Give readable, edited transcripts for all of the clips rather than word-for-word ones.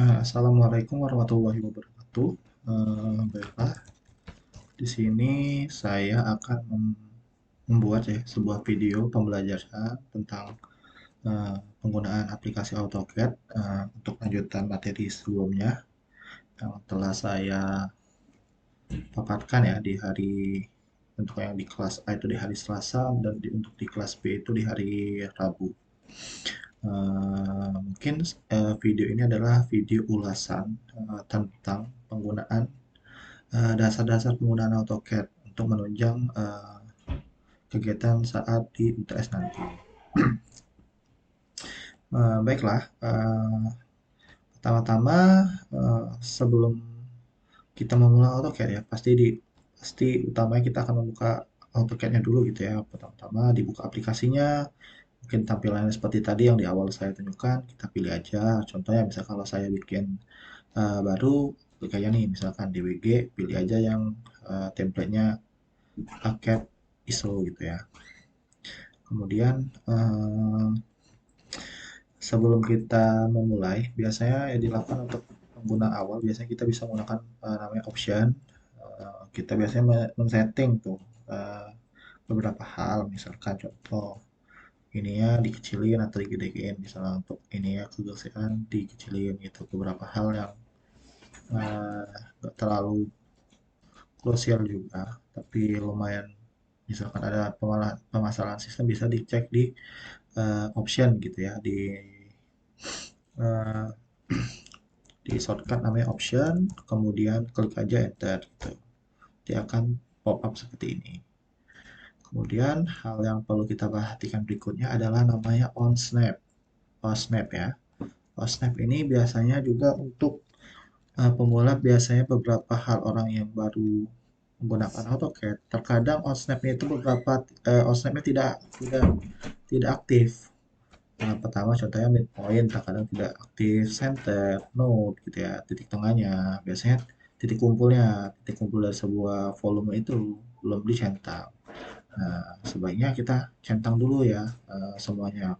Assalamualaikum warahmatullahi wabarakatuh. Baiklah, di sini saya akan membuat ya sebuah video pembelajaran tentang penggunaan aplikasi AutoCAD untuk lanjutan materi sebelumnya yang telah saya paparkan ya di hari untuk yang di kelas A itu di hari Selasa dan untuk di kelas B itu di hari Rabu. Mungkin video ini adalah video ulasan tentang penggunaan dasar-dasar penggunaan AutoCAD untuk menunjang kegiatan saat di UTS nanti. Baiklah, pertama-tama sebelum kita memulai AutoCAD ya, pasti utamanya kita akan membuka AutoCAD-nya dulu gitu ya. Pertama-tama dibuka aplikasinya, mungkin tampilannya seperti tadi yang di awal saya tunjukkan, kita pilih aja. Contohnya misal kalau saya bikin baru, kayak nih misalkan DWG, pilih aja yang template-nya AutoCAD ISO gitu ya. Kemudian sebelum kita memulai, biasanya yang dilakukan untuk pengguna awal, biasanya kita bisa menggunakan namanya option. Kita biasanya men-setting tuh beberapa hal, misalkan contoh ini ya dikecilin atau digedein, misalnya untuk ini ya kegelisahan dikecilin gitu. Beberapa hal yang nggak terlalu krusial juga, tapi lumayan misalkan ada permasalahan sistem bisa dicek di option gitu ya uh, di shortcut namanya option, kemudian klik aja enter gitu. Dia akan pop up seperti ini. Kemudian hal yang perlu kita perhatikan berikutnya adalah namanya on snap. On snap ya. On snap ini biasanya juga untuk pemula, biasanya beberapa hal orang yang baru menggunakan AutoCAD terkadang on snapnya itu beberapa on snapnya tidak aktif. Pertama contohnya midpoint terkadang tidak aktif, center, node gitu ya, titik tengahnya. Biasanya titik kumpul dari sebuah volume itu belum dicentang. Nah, sebaiknya kita centang dulu ya semuanya.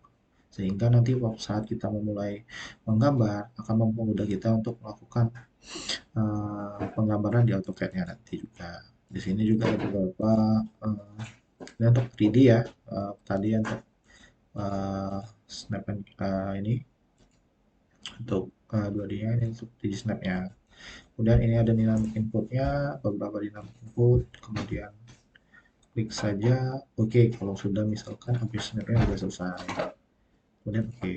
Sehingga nanti waktu saat kita memulai menggambar akan mempermudah kita untuk melakukan penggambaran di AutoCAD-nya nanti juga. Di sini juga ada beberapa ini untuk 3D ya. Tadi untuk snap ini untuk 2D-nya ini untuk di snap-nya. Kemudian ini ada dynamic input-nya, beberapa dynamic input, kemudian klik saja oke kalau sudah misalkan habis snap-nya sudah selesai. Kemudian oke.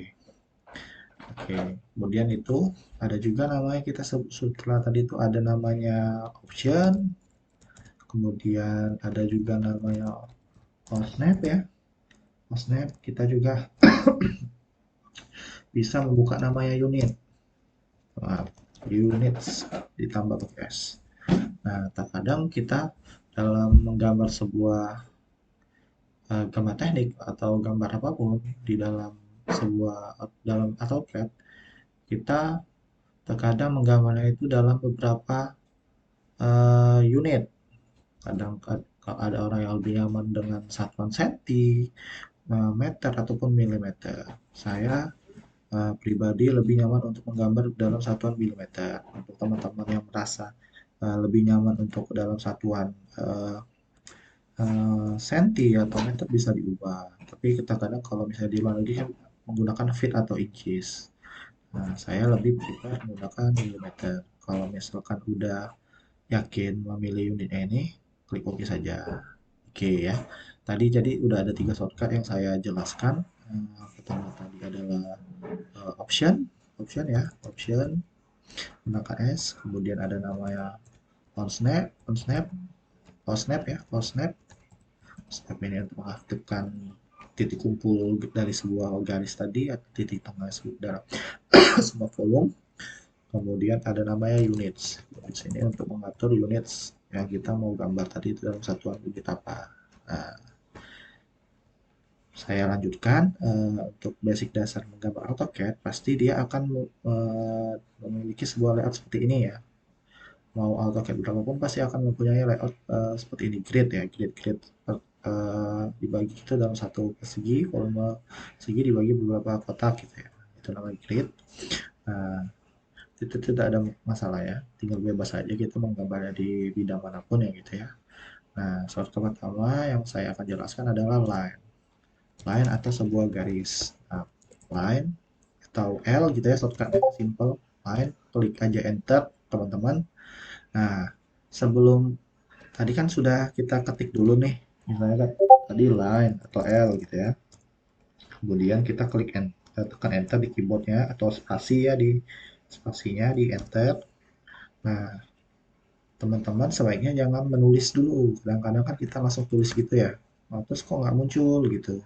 Kemudian itu ada juga namanya kita setelah tadi itu ada namanya option, kemudian ada juga namanya on snap ya. On snap kita juga bisa membuka namanya unit. Nah, units ditambah S. Nah, terkadang kita dalam menggambar sebuah gambar teknik atau gambar apapun di dalam AutoCAD, kita terkadang menggambarnya itu dalam beberapa unit. Kadang kalau ada orang yang lebih nyaman dengan satuan senti, meter ataupun milimeter. Saya pribadi lebih nyaman untuk menggambar dalam satuan milimeter. Untuk teman-teman yang merasa lebih nyaman untuk dalam satuan senti atau meter bisa diubah. Tapi kadang kalau misalnya di luar negeri kan menggunakan feet atau inches. Nah, saya lebih prefer menggunakan milimeter. Kalau misalkan udah yakin memilih unitnya ini, klik OK saja. Oke ya. Tadi jadi udah ada 3 shortcut yang saya jelaskan. Pertama tadi adalah option, option ya, option gunakan S. Kemudian ada namanya on snap, on snap ya, on snap. Snap ini untuk mengaktifkan titik kumpul dari sebuah garis tadi atau titik tengah dalam sebuah volume. Kemudian ada namanya units. Units ini untuk mengatur units yang kita mau gambar tadi itu dalam satuan unit apa. Nah, saya lanjutkan untuk basic dasar menggambar AutoCAD, pasti dia akan memiliki sebuah layout seperti ini ya. Mau AutoCAD berapapun pasti akan mempunyai layout seperti ini, grid ya, grid dibagi itu dalam satu persegi, volume persegi dibagi beberapa kotak gitu ya. Itu namanya grid. Nah, itu tidak ada masalah ya, tinggal bebas aja kita menggambarnya di bidang manapun ya gitu ya. Nah, shortcut pertama yang saya akan jelaskan adalah line. Line atau sebuah garis. Nah, line atau L gitu ya, shortcutnya simple. Line, klik aja enter teman-teman. Nah, sebelum tadi kan sudah kita ketik dulu nih, misalnya kan tadi line atau L gitu ya. Kemudian kita klik enter, tekan enter di keyboardnya atau spasi ya di spasinya di enter. Nah, teman-teman sebaiknya jangan menulis dulu. Kadang-kadang kan kita langsung tulis gitu ya. Nah, terus kok nggak muncul gitu.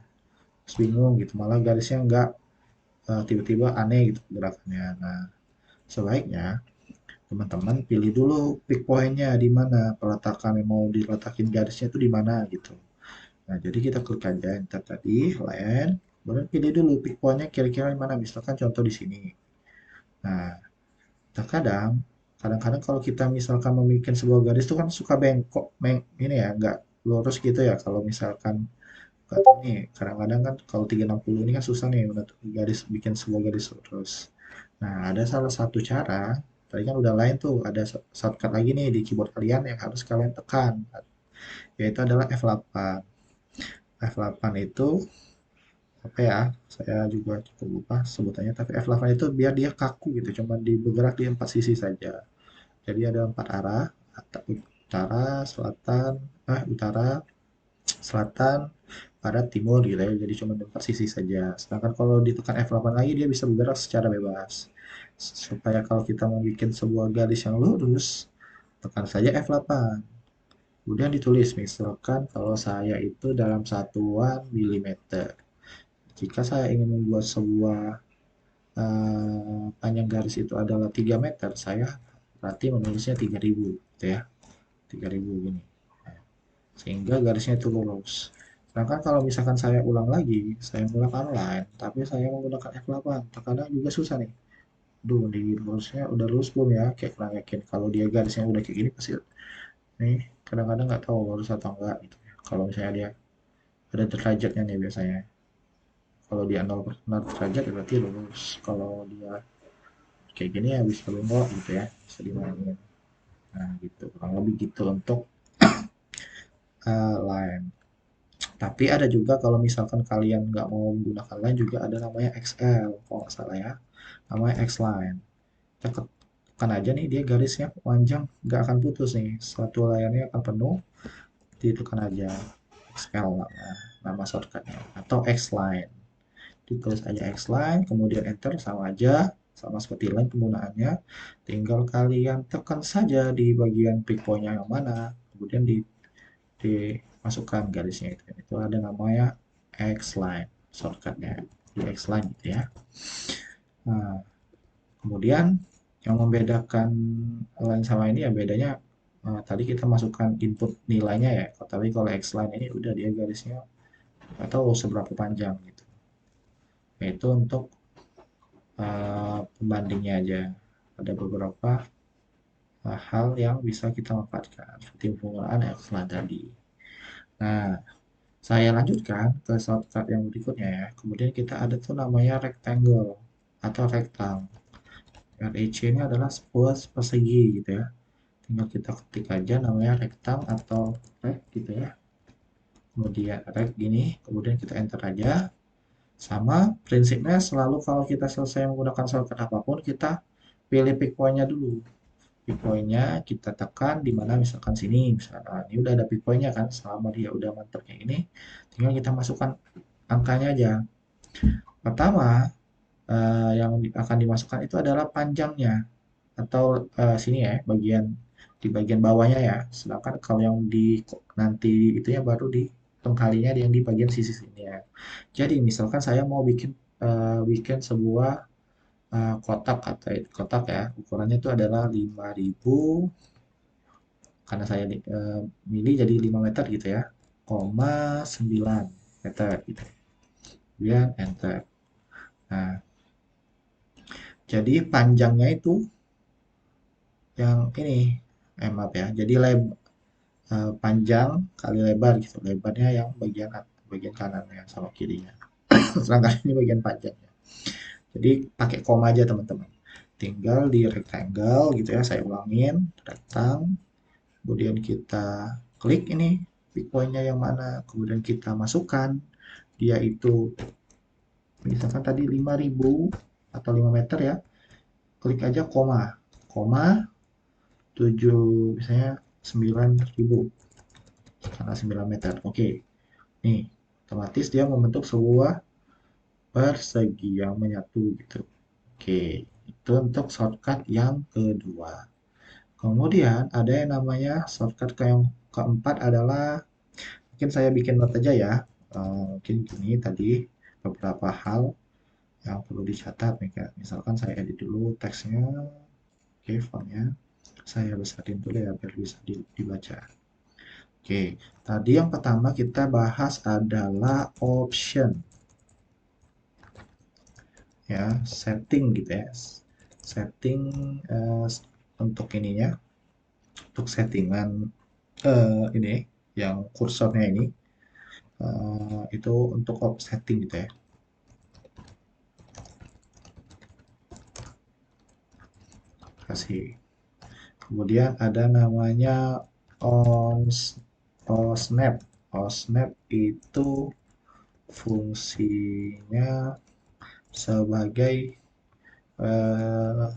Terus bingung gitu. Malah garisnya nggak tiba-tiba aneh gitu gerakannya. Nah, sebaiknya teman-teman pilih dulu pick point-nya di mana, peletakan yang mau diletakin garisnya itu di mana gitu. Nah, jadi kita klik aja enter tadi, line, kemudian pilih dulu pick point-nya kira-kira di mana, misalkan contoh di sini. Nah, terkadang, kadang-kadang kalau kita misalkan membuat sebuah garis itu kan suka bengkok, ini ya, nggak lurus gitu ya. Kalau misalkan, nggak tahu nih, kadang-kadang kan kalau 360 ini kan susah nih, garis bikin sebuah garis lurus. Nah, ada salah satu cara, tadi kan udah lain tuh, ada shortcut lagi nih di keyboard kalian yang harus kalian tekan, yaitu adalah F8. F8 itu apa ya? Saya juga cukup lupa sebutannya, tapi F8 itu biar dia kaku gitu, cuma bergerak di empat sisi saja. Jadi ada empat arah, utara, selatan, utara, selatan, barat, timur gitu ya. Jadi cuma empat sisi saja. Sedangkan kalau ditekan F8 lagi dia bisa bergerak secara bebas. Supaya kalau kita mau bikin sebuah garis yang lurus, tekan saja F8. Kemudian ditulis misalkan kalau saya itu dalam satuan milimeter. Jika saya ingin membuat sebuah panjang garis itu adalah 3 meter, saya berarti menulisnya 3000 gitu ya. 3000 gini. Sehingga garisnya itu lurus. Sedangkan kalau misalkan saya ulang lagi, saya menggunakan line, tapi saya menggunakan F8, terkadang juga susah nih. Duh, di lurusnya udah lurus belum ya? Kayak kurang yakin. Kalau dia garisnya udah kayak gini pasti nih kadang-kadang nggak tahu lurus atau enggak gitu ya. Kalau misalnya dia ada derajatnya nih biasanya. Kalau dia 0 derajat ya berarti lurus. Kalau dia kayak gini ya bisa bengkok gitu ya, bisa dimainin. Nah gitu, kurang lebih gitu untuk line. Tapi ada juga kalau misalkan kalian nggak mau menggunakan line juga ada namanya XL kalau nggak salah ya, namanya X-line. Kita tekan aja nih dia garisnya panjang nggak akan putus nih, satu layarnya akan penuh, ditekan aja XL nama shortcutnya atau X-line. Ditulis aja X-line kemudian enter, sama aja sama seperti line penggunaannya, tinggal kalian tekan saja di bagian pick point-nya yang mana, kemudian dimasukkan garisnya itu ada namanya X-line shortcutnya di X-line gitu ya. Nah, kemudian yang membedakan line sama ini ya bedanya, tadi kita masukkan input nilainya ya, tapi kalau X-line ini udah dia garisnya atau seberapa panjang gitu. Yaitu untuk pembandingnya aja. Ada beberapa hal yang bisa kita manfaatkan seperti penggunaan X-line tadi. Nah, saya lanjutkan ke shortcut yang berikutnya ya. Kemudian kita ada tuh namanya rectangle atau rectangle. REC ini adalah sebuah persegi gitu ya. Tinggal kita ketik aja namanya rectangle atau rect gitu ya. Kemudian rect gini, kemudian kita enter aja. Sama prinsipnya selalu kalau kita selesai menggunakan shortcut apapun, kita pilih pick point-nya dulu. Pick point-nya kita tekan di mana misalkan sini, misalkan ini udah ada pick point-nya kan, selama dia udah mantap kayak ini, tinggal kita masukkan angkanya aja. Pertama, yang akan dimasukkan itu adalah panjangnya atau sini ya, di bagian bawahnya ya. Sedangkan kalau yang di nanti itu ya baru di pengkalinya yang di bagian sisi sini ya. Jadi misalkan saya mau bikin sebuah kotak atau kotak ya, ukurannya itu adalah 5000, karena saya milih jadi 5 meter gitu ya, 9 meter gitu. Kemudian enter. Nah, jadi panjangnya itu yang ini, maaf ya. Jadi panjang kali lebar gitu. Lebarnya yang bagian kanannya sama kirinya. Sedangkan ini bagian panjangnya. Jadi pakai koma aja teman-teman. tinggal di rectangle gitu ya, saya ulangin, rectang, kemudian kita klik ini pick point-nya yang mana, kemudian kita masukkan, dia itu misalkan tadi 5.000 atau 5 meter ya, klik aja koma, koma 7, misalnya 9.000 karena 9 meter. Oke, nih otomatis dia membentuk sebuah persegi yang menyatu gitu. Oke, itu untuk shortcut yang kedua. Kemudian ada yang namanya shortcut yang keempat adalah, mungkin saya bikin note aja ya. Mungkin gini tadi beberapa hal yang perlu dicatat. Misalkan saya edit dulu teksnya, oke, fontnya saya besarin dulu ya biar bisa dibaca. Oke, tadi yang pertama kita bahas adalah option, ya, setting gitu ya. Setting untuk ininya, untuk settingan ini yang kursornya ini, itu untuk setting gitu ya. Kasih. Kemudian ada namanya on snap. On snap itu fungsinya sebagai eh,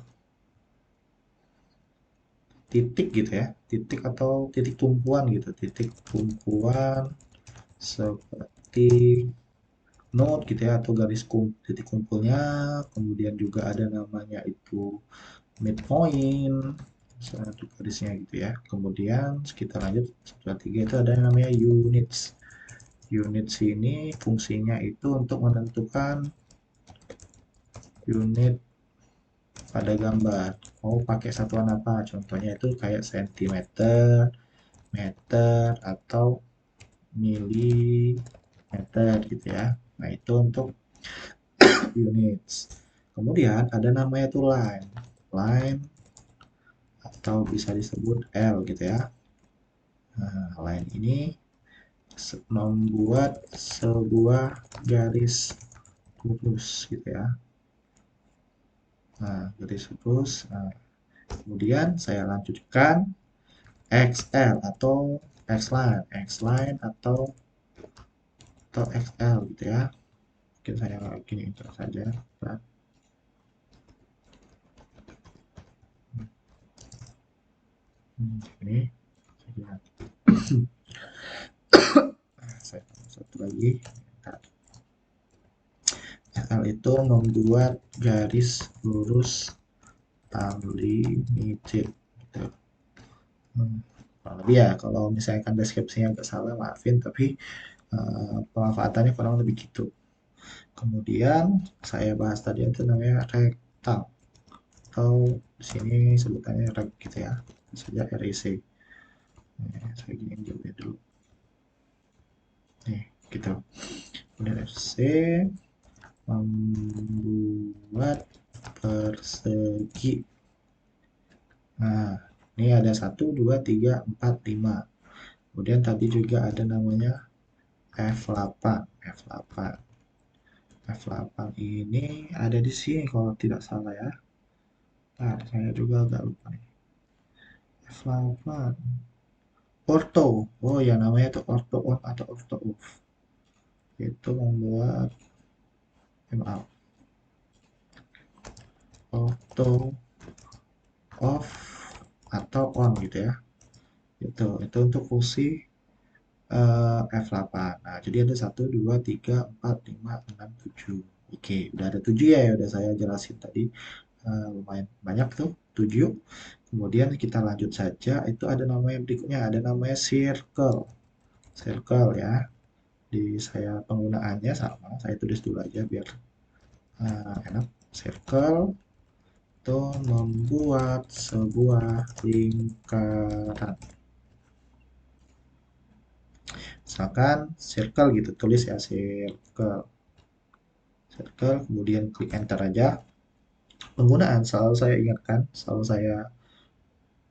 titik gitu ya, titik atau titik tumpuan gitu, titik tumpuan seperti node gitu ya, atau garis titik kumpulnya. Kemudian juga ada namanya itu midpoint, satu garisnya gitu ya. Kemudian kita lanjut setelah tiga itu ada yang namanya units. Units ini fungsinya itu untuk menentukan unit pada gambar, mau pakai satuan apa, contohnya itu kayak sentimeter, meter, atau milimeter gitu ya. Nah itu untuk units. Kemudian ada namanya itu line, line atau bisa disebut L gitu ya. Nah, line ini membuat sebuah garis lurus gitu ya. Nah, garis lurus. Nah, kemudian saya lanjutkan XL atau X-line, X-line atau XL gitu ya. Mungkin saya gini terus saja. Ini saya satu lagi. XL itu membuat garis lurus unlimited gitu. Lebih ya, kalau misalkan deskripsinya agak salah maafin, tapi pemanfaatannya kurang lebih gitu. Kemudian saya bahas tadi itu namanya rectangle, atau di sini sebutannya rect gitu ya, saja REC. Saya gini dulu nih gitu. Kemudian RC membuat persegi. Nah, ini ada 1, 2, 3, 4, 5. Kemudian tadi juga ada namanya F8. F8. F8 ini ada di sini kalau tidak salah ya. Nah, saya juga agak lupa nih. F8. Ortho. Oh ya, namanya itu ortho on atau ortho off. Itu membuat maaf. Ortho off atau on gitu ya. Itu untuk fungsi F8. Nah, jadi ada 1, 2, 3, 4, 5, 6, 7. Oke, udah ada 7 ya, udah saya jelasin tadi. Lumayan banyak tuh, 7. Kemudian kita lanjut saja, itu ada namanya berikutnya, ada namanya circle. Circle ya. Di saya penggunaannya sama, saya tulis dulu aja biar enak. Circle itu membuat sebuah lingkaran. Misalkan circle gitu, tulis ya circle. Circle, kemudian klik enter aja. Penggunaan selalu saya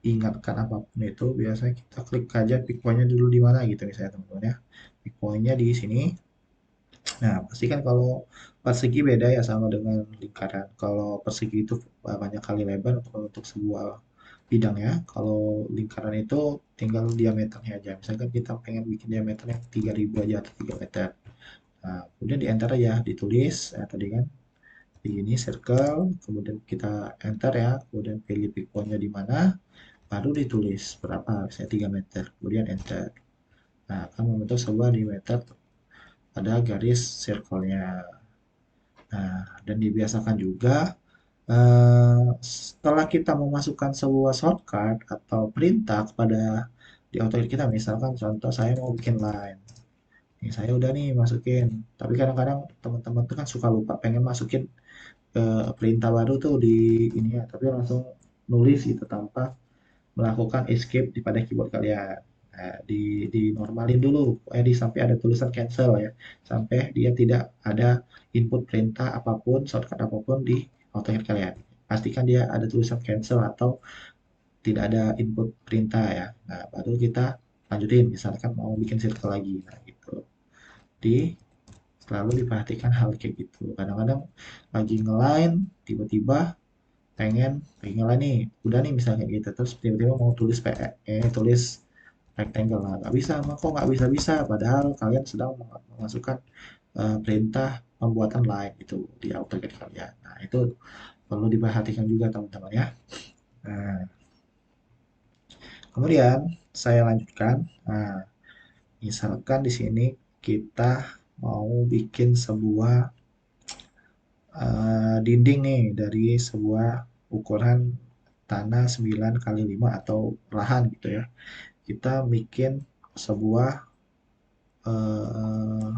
ingatkan apapun itu, biasanya kita klik aja pick point-nya dulu di mana gitu misalnya teman-teman ya. Pick point-nya di sini. Nah, pastikan kalau persegi beda ya sama dengan lingkaran. Kalau persegi itu banyak kali lebar untuk sebuah bidang ya. Kalau lingkaran itu tinggal diameternya aja. Misalkan kita pengen bikin diameternya 3000 aja atau 3 meter. Nah, kemudian di enter aja, ditulis tadi kan di ini circle, kemudian kita enter ya, kemudian pilih pick point-nya di mana, baru ditulis berapa, misalnya 3 meter, kemudian enter. Nah, akan membentuk sebuah diameter pada garis circle-nya. Nah, dan dibiasakan juga setelah kita memasukkan sebuah shortcut atau perintah kepada di AutoCAD kita, misalkan contoh saya mau bikin line. Nih, saya udah nih masukin, tapi kadang-kadang teman-teman tuh kan suka lupa pengen masukin perintah baru tuh di ini ya, tapi langsung nulis gitu tanpa melakukan escape di pada keyboard kalian. Nah, normalin dulu, sampai ada tulisan cancel ya, sampai dia tidak ada input perintah apapun, shortcut apapun di AutoCAD kalian. Pastikan dia ada tulisan cancel atau tidak ada input perintah ya. Nah, baru kita lanjutin, misalkan mau bikin circle lagi. Nah, gitu. Di Selalu diperhatikan hal kayak gitu. Kadang-kadang lagi ngeline, tiba-tiba pengen ngeline nih, udah nih misalnya gitu, terus tiba-tiba mau tulis tulis rectangle, lah nggak bisa, mah kok nggak bisa-bisa, padahal kalian sedang memasukkan perintah pembuatan line itu di AutoCAD kalian. Nah, itu perlu diperhatikan juga teman-teman ya. Nah, kemudian saya lanjutkan. Nah, misalkan di sini kita mau bikin sebuah dinding nih dari sebuah ukuran tanah 9 kali 5 atau lahan gitu ya. Kita bikin sebuah eh,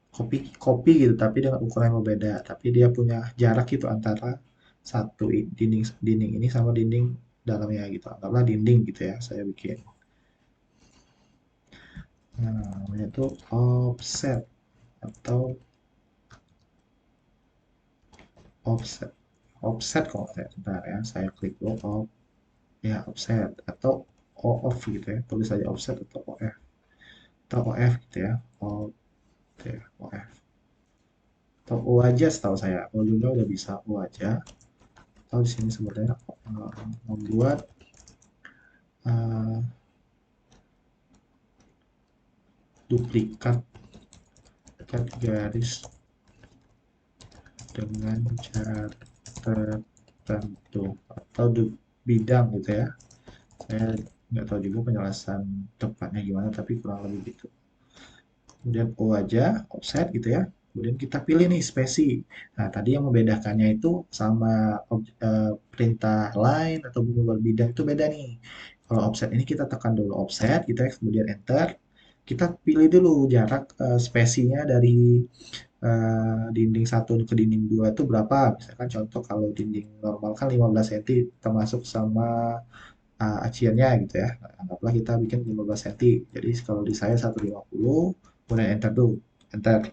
kopi kopi gitu tapi dengan ukuran yang berbeda. Tapi dia punya jarak gitu antara dinding dinding ini sama dinding dalamnya gitu. Anggaplah dinding gitu ya saya bikin. Nah, namanya itu offset atau offset. Offset kalau saya sebentar ya, saya klik dulu ya offset atau off gitu ya, tulis saja offset atau OF gitu ya, OF atau O aja, setahu saya O juga udah bisa O aja. Atau di sini sebenarnya membuat uh, duplikat garis dengan jarak tertentu atau bidang gitu ya. Saya nggak tahu juga penjelasan tepatnya gimana, tapi kurang lebih gitu. Kemudian O aja, offset gitu ya. Kemudian kita pilih nih spesi. Nah, tadi yang membedakannya itu sama perintah line atau bumbu bidang itu beda nih. Kalau offset ini kita tekan dulu offset gitu ya, kemudian enter. Kita pilih dulu jarak spesinya dari dinding satu ke dinding 2 itu berapa. Misalkan contoh kalau dinding normal kan 15 cm termasuk sama aciannya gitu ya. Nah, anggaplah kita bikin 15 cm. Jadi kalau di saya 150, kemudian enter dulu. Enter.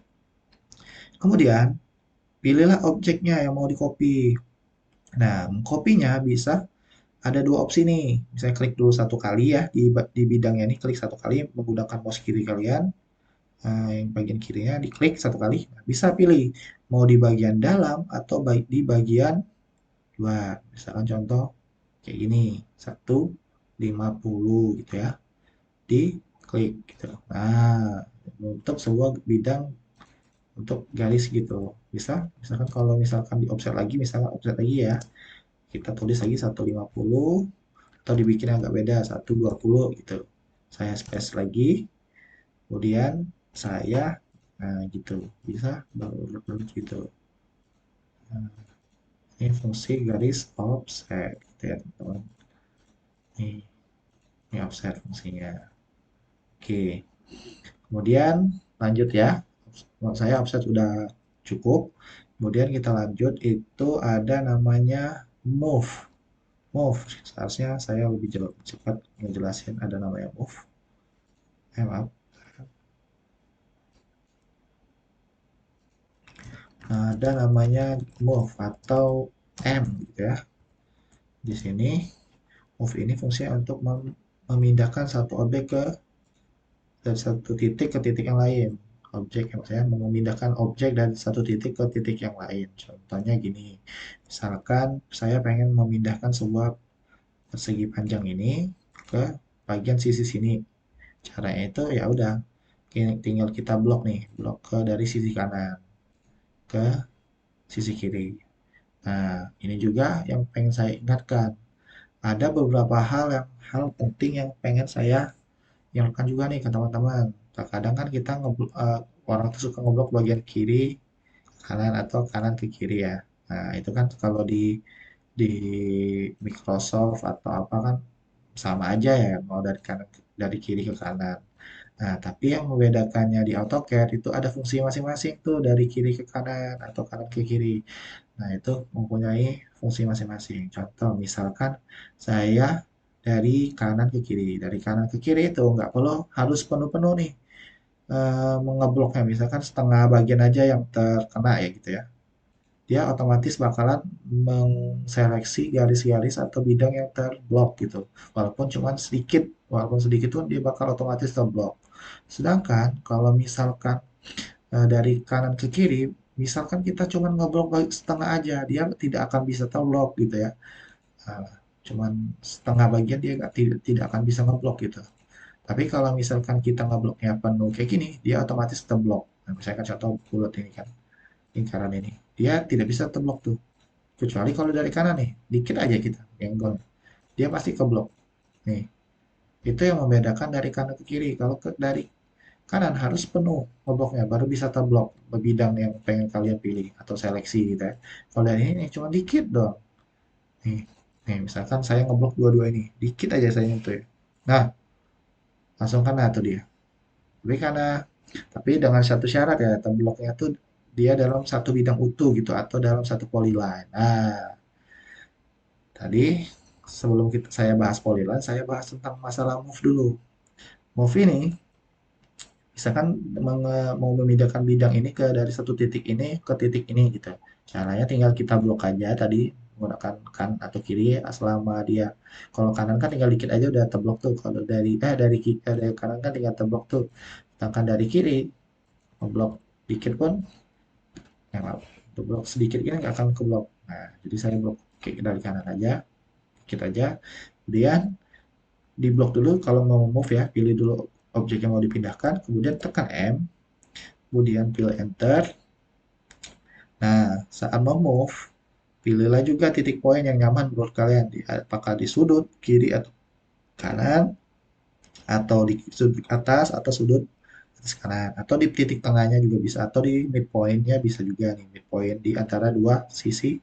Kemudian pilihlah objeknya yang mau di-copy. Nah, kopinya bisa ada dua opsi nih. Misalnya klik dulu satu kali ya di bidangnya ini, klik satu kali menggunakan mouse kiri kalian. Yang bagian kirinya diklik satu kali. Nah, bisa pilih mau di bagian dalam atau di bagian luar. Misalkan contoh kayak gini, 150 gitu ya. Diklik gitu. Nah, untuk sebuah bidang untuk garis gitu. Bisa, misalkan kalau misalkan di offset lagi, misalkan offset lagi ya, kita tulis lagi 150 atau dibikin agak beda 120 gitu. Saya space lagi, kemudian saya gitu. Bisa baru gitu. Nah, ini fungsi garis offset gitu ya, teman-teman. Ini offset fungsinya. Oke. Kemudian lanjut ya. Menurut saya offset sudah cukup. Kemudian kita lanjut, itu ada namanya move. Move. Seharusnya saya lebih cepat ngejelasin ada namanya move. Maaf. Ada namanya move atau M gitu ya. Di sini move ini fungsinya untuk memindahkan satu objek dari satu titik ke titik yang lain. objek yang saya mau memindahkan objek dari satu titik ke titik yang lain. Contohnya gini, misalkan saya pengen memindahkan sebuah persegi panjang ini ke bagian sisi sini. Caranya itu ya udah, tinggal kita blok nih, blok ke dari sisi kanan ke sisi kiri. Nah, ini juga yang pengen saya ingatkan. Ada beberapa hal penting yang pengen saya ingatkan juga nih ke teman-teman. Terkadang kan kita orang tuh suka ngeblok bagian kiri, kanan atau kanan ke kiri ya. Nah, itu kan kalau di Microsoft atau apa kan sama aja ya, mau dari kiri ke kanan. Nah, tapi yang membedakannya di AutoCAD itu ada fungsi masing-masing tuh dari kiri ke kanan atau kanan ke kiri. Nah, itu mempunyai fungsi masing-masing. Contoh, misalkan saya dari kanan ke kiri. Dari kanan ke kiri itu nggak perlu harus penuh-penuh nih mengebloknya. Misalkan setengah bagian aja yang terkena ya gitu ya. Dia otomatis bakalan mengseleksi garis-garis atau bidang yang terblok gitu. Walaupun sedikit pun dia bakal otomatis terblok. Sedangkan kalau misalkan dari kanan ke kiri, misalkan kita cuma ngeblok setengah aja, dia tidak akan bisa terblok gitu ya. Nah, cuman setengah bagian dia tidak akan bisa ngeblok gitu. Tapi kalau misalkan kita ngebloknya penuh kayak gini, dia otomatis terblok. Nah, misalkan contoh bulat ini kan, lingkaran ini, dia tidak bisa terblok tuh. Kecuali kalau dari kanan nih, dikit aja kita nyenggol, dia pasti keblok. Nih, itu yang membedakan dari kanan ke kiri. Kalau dari kanan harus penuh ngebloknya, baru bisa terblok bidang yang pengen kalian pilih atau seleksi gitu ya. Kalau dari ini cuma dikit dong. Nih, nih misalkan saya ngeblok dua-dua ini, dikit aja saya nyentuh ya. Nah, langsung kena tuh dia. Tapi dengan satu syarat ya, terbloknya tuh dia dalam satu bidang utuh gitu atau dalam satu polyline. Nah, tadi sebelum saya bahas polyline, saya bahas tentang masalah move dulu. Move ini, misalkan mau memindahkan bidang ini dari satu titik ini ke titik ini gitu. Caranya tinggal kita blok aja tadi menggunakan kan atau kiri selama dia. Kalau kanan kan tinggal dikit aja udah terblok tuh. Kalau dari kanan kan tinggal terblok tuh. Sedangkan dari kiri ngeblok dikit pun ya maaf, blok sedikit ini nggak akan keblok. Nah, jadi saya blok dari kanan aja, dikit aja. Kemudian di blok dulu kalau mau move ya, pilih dulu objek yang mau dipindahkan, kemudian tekan M, kemudian pilih enter. Nah, saat mau move, pilihlah juga titik poin yang nyaman menurut kalian, apakah di sudut kiri atau kanan, atau di sudut atas atau sudut atas kanan, atau di titik tengahnya juga bisa, atau di midpointnya bisa juga nih, midpoint di antara dua sisi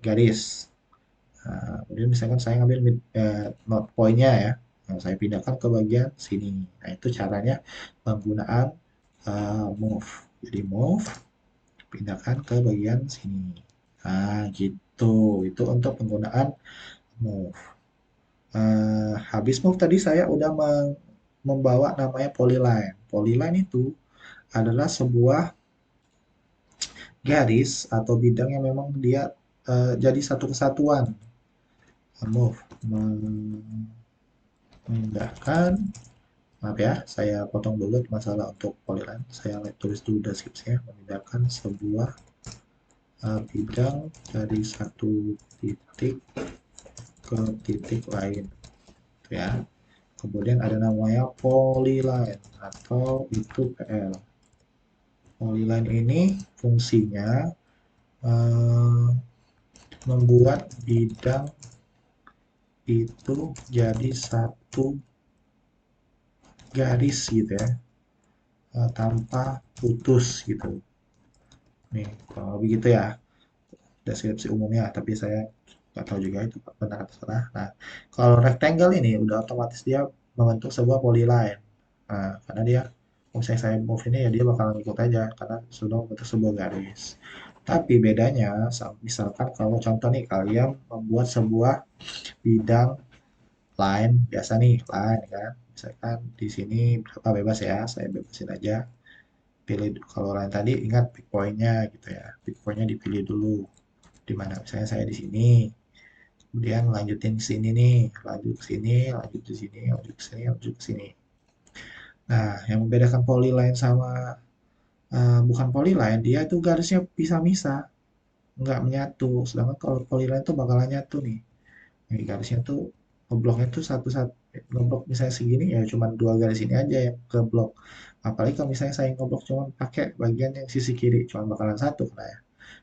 garis. Nah, kemudian misalkan saya ngambil not point-nya ya, nah, saya pindahkan ke bagian sini. Nah, itu caranya penggunaan move. Jadi move, pindahkan ke bagian sini. Nah, gitu. Itu untuk penggunaan move. Habis move tadi saya udah membawa namanya polyline. Polyline itu adalah sebuah garis atau bidang yang memang dia jadi satu kesatuan. Move, memindahkan. Maaf ya, saya potong dulu masalah untuk polyline. Saya tulis dulu deskripsinya. Memindahkan sebuah bidang dari satu titik ke titik lain. Gitu ya. Kemudian ada namanya polyline atau itu PL. Polyline ini fungsinya eh, membuat bidang itu jadi satu garis gitu ya, tanpa putus gitu. Nih, kalau begitu ya deskripsi umumnya, tapi saya nggak tahu juga itu benar atau salah. Nah, kalau rectangle ini udah otomatis dia membentuk sebuah polyline. Nah, karena dia, misalnya saya move ini ya dia bakalan ikut aja, karena sudah membentuk sebuah garis. Tapi bedanya, misalkan kalau contoh nih, kalian membuat sebuah bidang line, biasa nih, line kan. Misalkan di sini berapa bebas ya, saya bebasin aja. Pilih, kalau line tadi ingat pick point-nya gitu ya. Pick point-nya dipilih dulu di mana misalnya saya di sini, kemudian lanjutin ke sini nih, lanjut ke sini, lanjut ke sini, lanjut ke sini, lanjut ke sini. Nah, yang membedakan polyline sama bukan polyline, dia itu garisnya pisah-misah, nggak menyatu. Sedangkan kalau polyline tuh bakalan nyatu nih. Nih garisnya tuh ngebloknya tuh satu-satu ngeblok misalnya segini ya cuma dua garis ini aja yang ke blok. Apalagi kalau misalnya saya ngeblok cuma pakai bagian yang sisi kiri, cuma bakalan satu nah ya.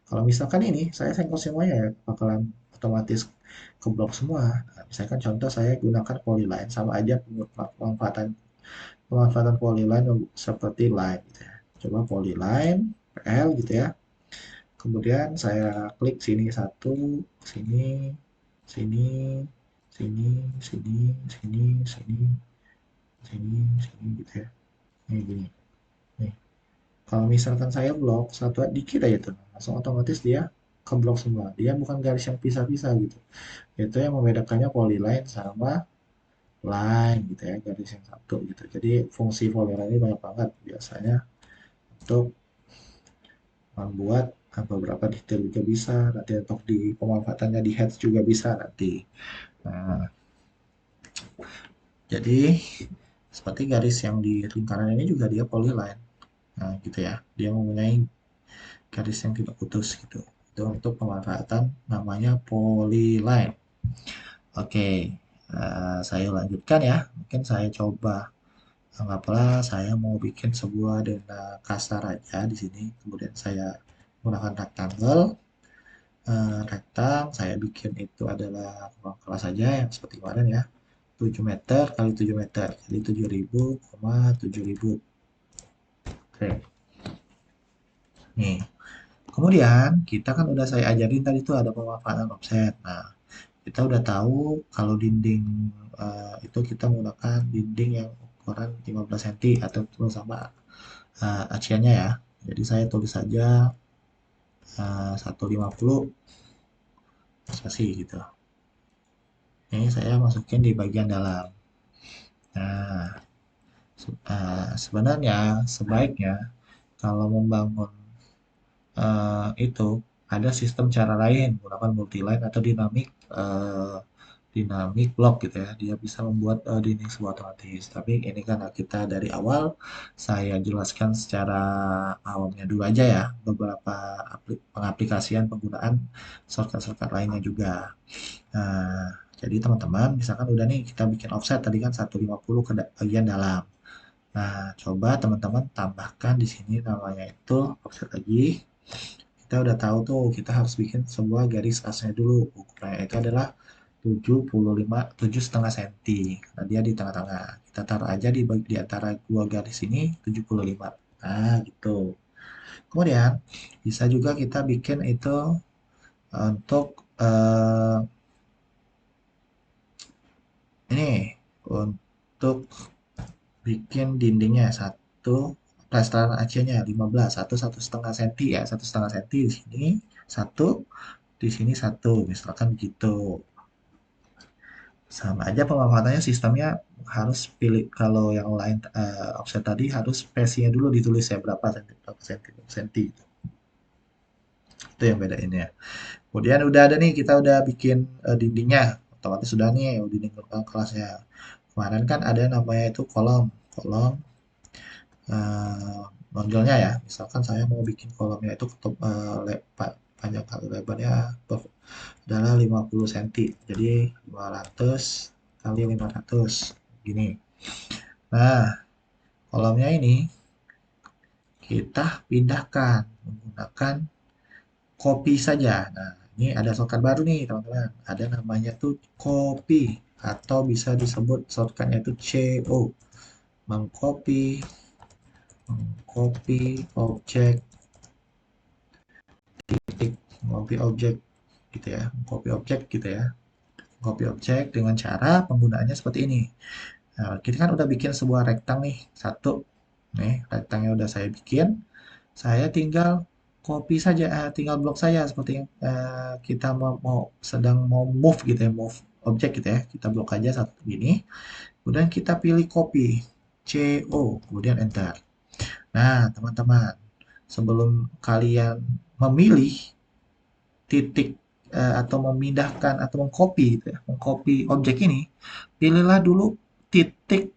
Kalau misalkan ini saya senggol semuanya ya bakalan otomatis keblok semua. Nah, misalkan contoh saya gunakan polyline sama aja pemanfaatan pemanfaatan polyline seperti line gitu ya. Coba polyline PL gitu ya. Kemudian saya klik sini satu, sini, sini, sini, sini, sini, sini, sini, sini gitu ya. Nih gini. Nih. Kalau misalkan saya blok satu dikit aja tuh, langsung otomatis dia keblok semua. Dia bukan garis yang pisah-pisah gitu. Itu yang membedakannya polyline sama line gitu ya, garis yang satu gitu. Jadi fungsi polyline ini banyak banget biasanya untuk membuat beberapa detail juga bisa nanti untuk di pemanfaatannya di heads juga bisa nanti. Nah, jadi seperti garis yang di lingkaran ini juga dia polyline. Nah, gitu ya. Dia mempunyai garis yang tidak putus gitu. Itu untuk pemanfaatan namanya polyline. Oke, saya lanjutkan ya. Mungkin saya coba anggaplah saya mau bikin sebuah dena kasar aja di sini. Kemudian saya menggunakan rectangle. Rektang saya bikin itu adalah ruang kelas saja yang seperti kemarin ya. 7 meter kali 7 meter jadi 7.000, 7.000. Oke. Nih, kemudian kita kan udah saya ajarin tadi tuh ada pemanfaatan offset. Nah, kita udah tahu kalau dinding itu kita menggunakan dinding yang ukuran 15 cm atau sama aciannya ya. Jadi saya tulis saja 150 spasi gitu. Ini saya masukin di bagian dalam. Nah, sebenarnya sebaiknya kalau membangun itu ada sistem cara lain menggunakan multiline atau dinamik block gitu ya. Dia bisa membuat dinding sebuah otomatis. Tapi ini kan kita dari awal saya jelaskan secara awamnya dulu aja ya beberapa pengaplikasian penggunaan shortcut-shortcut lainnya juga. Nah, jadi teman-teman misalkan udah nih kita bikin offset tadi kan 150 ke bagian dalam. Nah, coba teman-teman tambahkan di sini namanya itu offset lagi. Kita udah tahu tuh kita harus bikin sebuah garis asnya dulu. Ukurannya itu adalah 75 7,5 cm. Karena dia di tengah-tengah. Kita taruh aja di antara dua garis ini 75. Nah, gitu. Kemudian bisa juga kita bikin itu untuk ini untuk bikin dindingnya satu restoran AC-nya 15 1,5 cm ya 1,5 cm di sini satu di sini satu misalkan gitu sama aja pemanfaatannya sistemnya harus pilih kalau yang lain offset tadi harus spesinya dulu ditulis ya berapa senti itu yang bedainnya kemudian udah ada nih kita udah bikin dindingnya otomatis sudah nih dinding kelasnya kemarin kan ada namanya itu kolom kolom nonjolnya ya. Misalkan saya mau bikin kolomnya itu panjang kali lebarnya adalah 50 cm. Jadi 500 kali 500 gini. Nah, kolomnya ini kita pindahkan menggunakan copy saja. Nah, ini ada shortcut baru nih, teman-teman. Ada namanya tuh copy atau bisa disebut shortcutnya itu CO. Mengcopy mengcopy objek titik copy objek gitu ya copy objek gitu ya copy objek dengan cara penggunaannya seperti ini nah, kita kan udah bikin sebuah rektang nih satu nih rektangnya udah saya bikin saya tinggal copy saja tinggal blok saya seperti yang kita sedang mau move gitu ya move objek gitu ya kita blok aja satu gini kemudian kita pilih copy CO kemudian enter nah teman-teman sebelum kalian memilih titik atau memindahkan atau mengcopy gitu ya, mengcopy objek ini, pilihlah dulu titik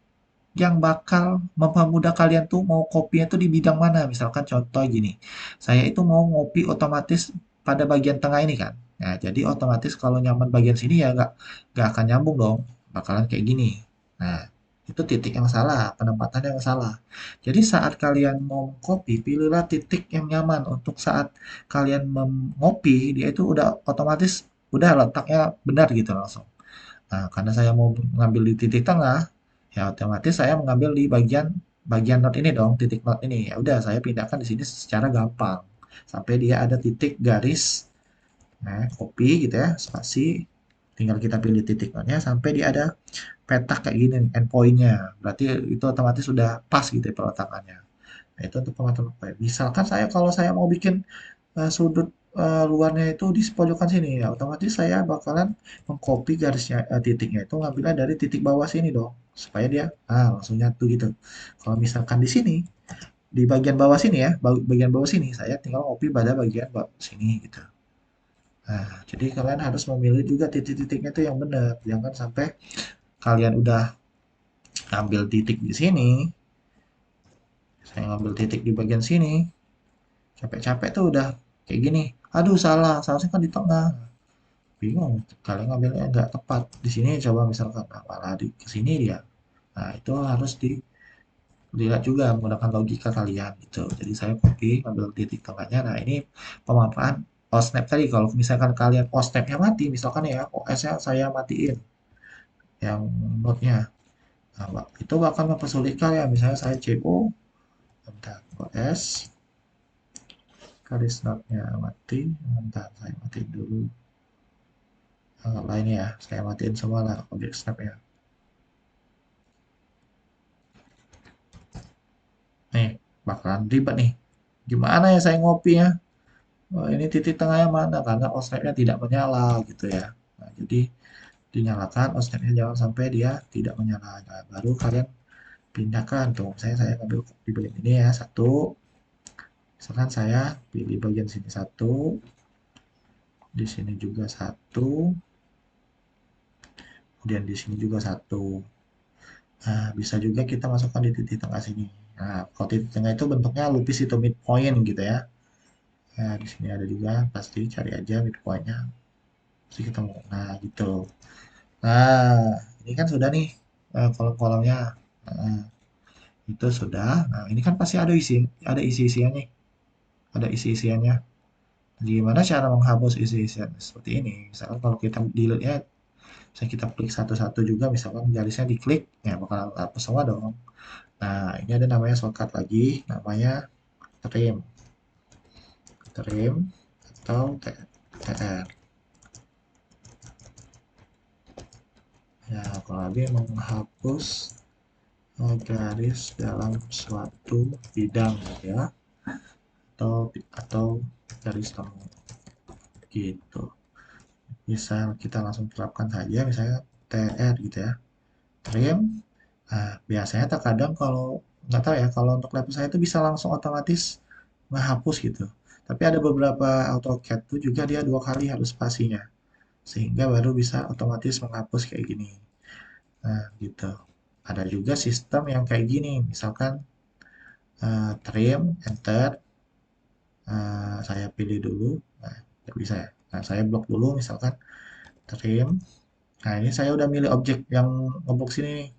yang bakal mempermudah kalian tuh mau kopinya tuh di bidang mana. Misalkan contoh gini, saya itu mau ngopi otomatis pada bagian tengah ini kan. Nah, jadi otomatis kalau nyaman bagian sini ya nggak akan nyambung dong, bakalan kayak gini. Nah, itu titik yang salah, penempatan yang salah. Jadi saat kalian mau kopi, pilihlah titik yang nyaman untuk saat kalian ngopi, dia itu udah otomatis udah letaknya benar gitu langsung. Nah, karena saya mau mengambil di titik tengah, ya otomatis saya mengambil di bagian bagian not ini dong, titik not ini. Ya udah, saya pindahkan di sini secara gampang sampai dia ada titik garis, nah, copy gitu ya, spasi. Tinggal kita pilih titik notnya sampai dia ada petak kayak gini, endpointnya. Berarti itu otomatis sudah pas gitu ya peletakannya. Nah, itu untuk pemantauan web. Misalkan saya kalau saya mau bikin sudut luarnya itu di pojokan sini ya otomatis saya bakalan mengcopy garisnya titiknya itu ngambilnya dari titik bawah sini dong supaya dia langsung nyatu gitu. Kalau misalkan di sini di bagian bawah sini ya bagian bawah sini saya tinggal copy pada bagian bawah sini gitu. Nah, jadi kalian harus memilih juga titik-titiknya itu yang benar. Jangan sampai kalian udah ngambil titik di sini, saya ngambil titik di bagian sini, capek-capek tuh udah kayak gini. Aduh salah, seharusnya kan di tengah. Bingung, kalian ngambilnya nggak tepat. Di sini coba misalkan, nah, malah di ke sini dia. Nah, itu harus dilihat juga menggunakan logika kalian gitu. Jadi saya copy, ambil titik tengahnya. Nah, ini pemanfaatan OSNAP tadi. Kalau misalkan kalian OSNAP-nya mati, misalkan ya OS-nya saya matiin, yang node-nya. Nah, itu bakal mempersulit kalian. Misalnya saya CO, bentar, OS, garis node-nya mati. Bentar, saya matiin dulu. Lainnya ya, saya matiin semua lah objek snap-nya. Nih, bakalan ribet nih. Gimana ya saya ngopinya? Oh, ini titik tengahnya mana? Karena osnetnya tidak menyala gitu ya. Nah, jadi dinyalakan osnetnya jangan sampai dia tidak menyala. Nah, baru kalian pindahkan tuh. Saya ambil di bagian ini ya satu. Misalkan saya pilih bagian sini satu, di sini juga satu, kemudian di sini juga satu. Nah, bisa juga kita masukkan di titik tengah sini. Nah, kalau titik tengah itu bentuknya lupis itu midpoint gitu ya. Nah, di sini ada juga, pasti cari aja midpoint-nya. Pasti ketemu. Nah, gitu. Nah, ini kan sudah nih kolom-kolomnya. Nah, itu sudah. Nah, ini kan pasti ada isi-isiannya nih. Ada isi-isiannya. Gimana cara menghapus isi-isian seperti ini? Misalkan kalau kita delete-nya, bisa kita klik satu-satu juga, misalkan garisnya diklik, ya bakal hapus semua dong. Nah, ini ada namanya shortcut lagi, namanya trim. Trim atau TR. Ya, kalau lagi menghapus garis dalam suatu bidang ya, atau garis temu gitu. Misal kita langsung terapkan saja, misalnya TR gitu ya, trim. Nah, biasanya terkadang kalau nggak tahu ya, kalau untuk laptop saya itu bisa langsung otomatis menghapus gitu. Tapi ada beberapa AutoCAD tuh juga dia 2 kali harus spasinya, sehingga baru bisa otomatis menghapus kayak gini. Nah, gitu. Ada juga sistem yang kayak gini, misalkan trim, enter, saya pilih dulu, nah, nggak bisa ya. Nah, saya blok dulu, misalkan trim. Nah, ini saya udah milih objek yang ngeblok sini nih.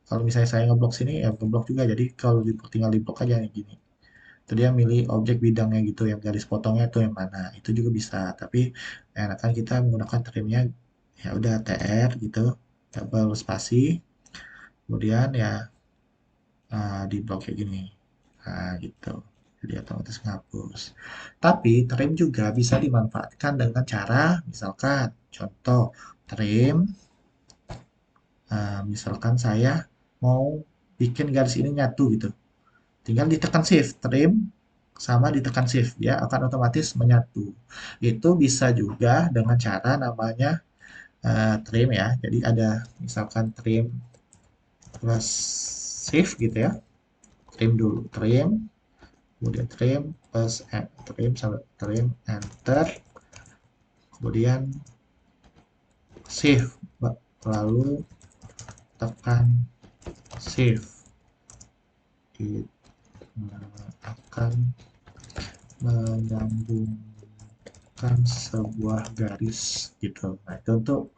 Kalau misalnya saya ngeblok sini, ya ngeblok juga. Jadi kalau tinggal di blok aja nih gini. Itu dia milih objek bidangnya gitu, yang garis potongnya itu yang mana. Itu juga bisa. Tapi enakan kita menggunakan trimnya, ya udah TR gitu, double spasi. Kemudian ya di blok kayak gini. Nah, gitu. Jadi otomatis ngapus. Tapi trim juga bisa dimanfaatkan dengan cara, misalkan, contoh, trim, misalkan saya mau bikin garis ini nyatu gitu. Tinggal ditekan shift, trim, sama ditekan shift, dia akan otomatis menyatu. Itu bisa juga dengan cara namanya trim ya. Jadi ada misalkan trim plus shift gitu ya. Trim dulu, trim, kemudian trim plus trim sampai trim enter, kemudian shift, lalu tekan shift. akan menyambungkan sebuah garis gitu. Nah, itu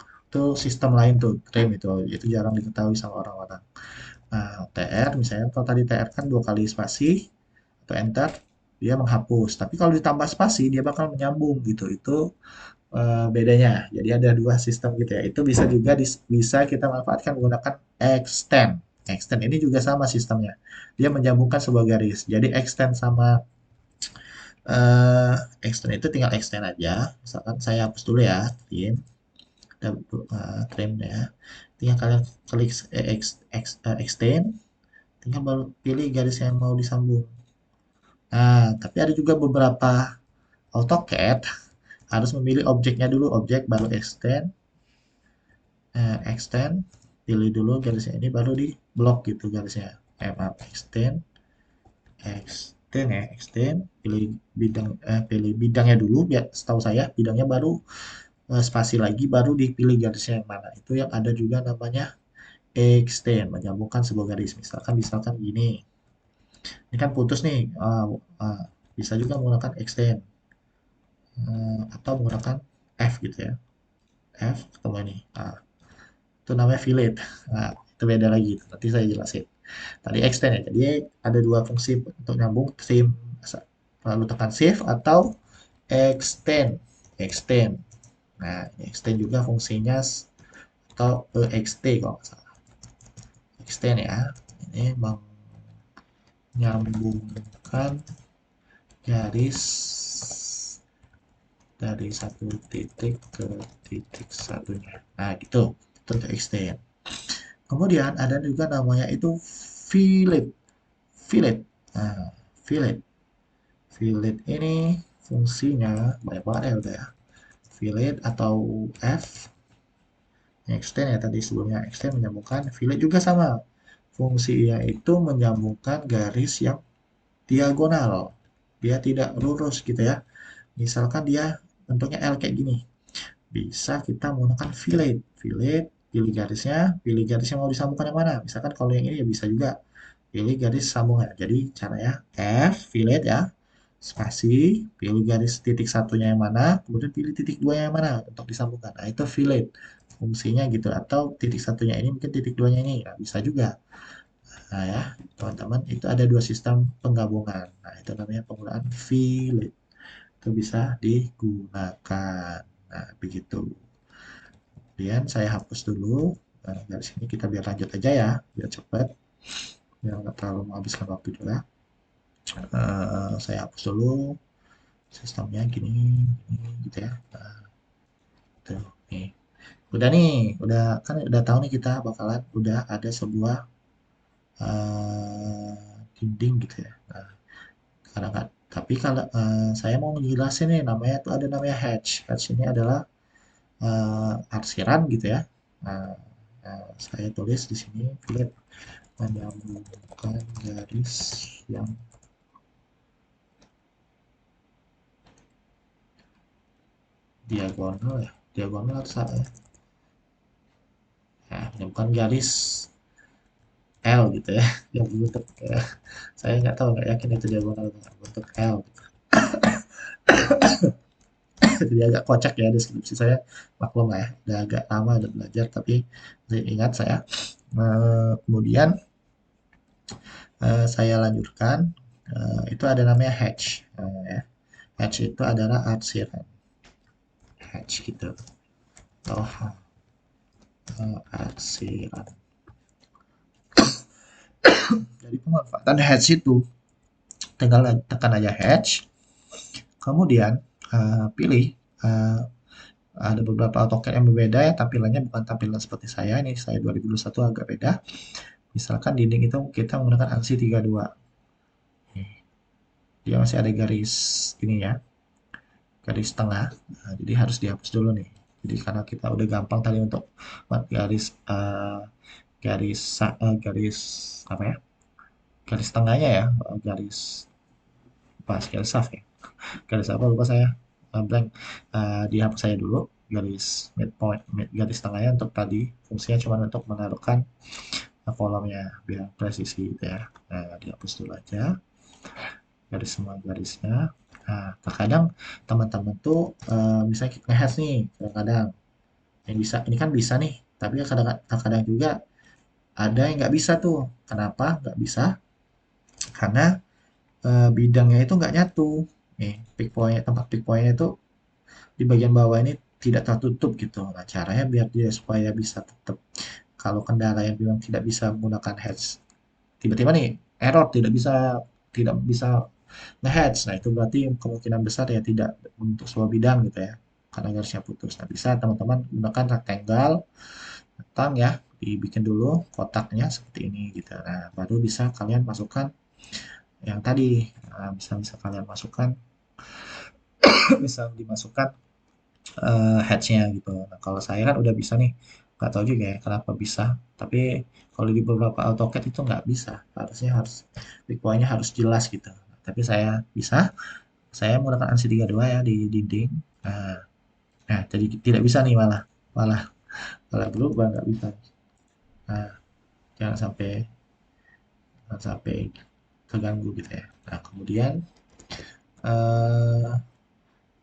sistem lain tuh, trim itu jarang diketahui sama orang-orang. Nah, TR misalnya kalau tadi TR kan 2 kali spasi atau enter dia menghapus. Tapi kalau ditambah spasi dia bakal menyambung gitu. Itu bedanya. Jadi ada dua sistem gitu ya. Itu bisa juga bisa kita manfaatkan menggunakan extend. Extend ini juga sama sistemnya. Dia menyambungkan sebuah garis. Jadi extend sama eh extend itu tinggal extend aja. Misalkan saya hapus dulu ya, trim, trim ya. Tinggal kalian klik extend, tinggal baru pilih garis yang mau disambung. Nah, tapi ada juga beberapa AutoCAD harus memilih objeknya dulu, objek baru extend, extend, pilih dulu garisnya ini baru di blok gitu garisnya. Maaf, extend, extend ya, extend, pilih bidangnya dulu, biar setahu saya bidangnya baru spasi lagi, baru dipilih garisnya yang mana. Itu yang ada juga namanya extend, menyambungkan sebuah garis. Misalkan gini, ini kan putus nih, bisa juga menggunakan extend atau menggunakan F gitu ya. F ketemu ini. Nah, itu namanya fillet. Nah, itu beda lagi. Nanti saya jelasin. Tadi extend ya. Jadi ada dua fungsi untuk nyambung trim. Lalu tekan shift atau extend. Extend. Nah, extend juga fungsinya atau ext kalau nggak salah. Extend ya. Ini menyambungkan garis dari satu titik ke titik satunya. Nah, gitu. Itu untuk extend. Kemudian ada juga namanya itu fillet. Fillet. Nah, fillet. Fillet ini fungsinya banyak banget ya udah ya. Fillet atau F. Extend ya tadi sebelumnya extend menyambungkan. Fillet juga sama. Fungsinya itu menyambungkan garis yang diagonal. Dia tidak lurus gitu ya. Misalkan dia bentuknya L kayak gini. Bisa kita menggunakan fillet. Fillet, pilih garis yang mau disambungkan yang mana. Misalkan kalau yang ini ya bisa juga pilih garis sambungan. Jadi caranya F, fillet ya, spasi, pilih garis titik satunya yang mana, kemudian pilih titik dua yang mana untuk disambungkan. Nah, itu fillet. Fungsinya gitu. Atau titik satunya ini mungkin titik duanya ini. Nah, bisa juga. Nah ya, teman-teman, itu ada dua sistem penggabungan. Nah, itu namanya penggunaan fillet. Itu bisa digunakan. Nah, begitu. Kemudian saya hapus dulu. Nah, dari sini kita biar lanjut aja ya, biar cepat, biar nggak terlalu menghabiskan waktu juga. Saya hapus dulu sistemnya gini gitu ya. Nah, tuh, nih. Udah nih, udah tahu nih kita bakalan udah ada sebuah dinding gitu ya. Nah, karena kan, tapi kalau saya mau menjelaskan nih namanya tuh ada namanya hatch. Hatch ini adalah arsiran gitu ya. Nah, saya tulis di sini fillet menyambungkan garis yang diagonal ya, diagonal saya ya, menyambungkan garis L gitu ya, yang berbentuk saya nggak tahu, nggak yakin itu diagonal bentuk L. Jadi agak kocak ya deskripsi saya, maklum lah ya, udah agak lama udah belajar tapi saya ingat saya. Kemudian saya lanjutkan, itu ada namanya hatch. Ya. Hatch itu adalah arsiran. Hatch gitu. Oh, arsiran. Jadi pemanfaatan hatch itu tinggal tekan aja hatch, kemudian pilih ada beberapa AutoCAD yang berbeda ya, tampilannya bukan tampilan seperti saya, ini saya 2021 agak beda. Misalkan dinding itu kita menggunakan ANSI 32. Dia masih ada garis ini ya, garis tengah. Nah, jadi harus dihapus dulu nih. Jadi karena kita udah gampang tadi untuk buat garis garis apa ya? Garis tengahnya ya, garis pas garis saf ya. Garis apa lupa saya. Blank. Dihapus saya dulu garis midpoint, garis tengahnya untuk tadi fungsinya cuma untuk menaruhkan kolomnya biar presisi gitu ya. Nah, dihapus dulu aja garis semua garisnya. Nah, terkadang teman-teman tuh misalnya nge-hash nih, kadang-kadang yang bisa ini kan bisa nih, tapi kadang-kadang juga ada yang nggak bisa tuh. Kenapa nggak bisa? Karena bidangnya itu nggak nyatu. Nih, pick point tempat pick point itu di bagian bawah ini tidak tertutup gitu. Nah, caranya biar dia supaya bisa tetap kalau kendala yang memang tidak bisa menggunakan heads tiba-tiba nih error tidak bisa nge-hatch. Nah, itu berarti kemungkinan besar ya tidak untuk sebuah bidang gitu ya. Karena garisnya putus. Nah, bisa teman-teman gunakan rectangle, datang ya, dibikin dulu kotaknya seperti ini gitu. Nah, baru bisa kalian masukkan yang tadi. Nah, bisa kalian masukkan, bisa dimasukkan hatch-nya gitu. Nah, kalau saya kan udah bisa nih. Nggak tahu juga ya kenapa bisa. Tapi kalau di beberapa AutoCAD itu nggak bisa. Harusnya harus require-nya harus jelas gitu. Tapi saya bisa. Saya menggunakan ANSI 32 ya di dinding. Nah, nah, jadi tidak bisa nih malah. Malah malah berubah nggak bisa. Nah, jangan sampai jangan sampai terganggu gitu ya. Nah, kemudian eh,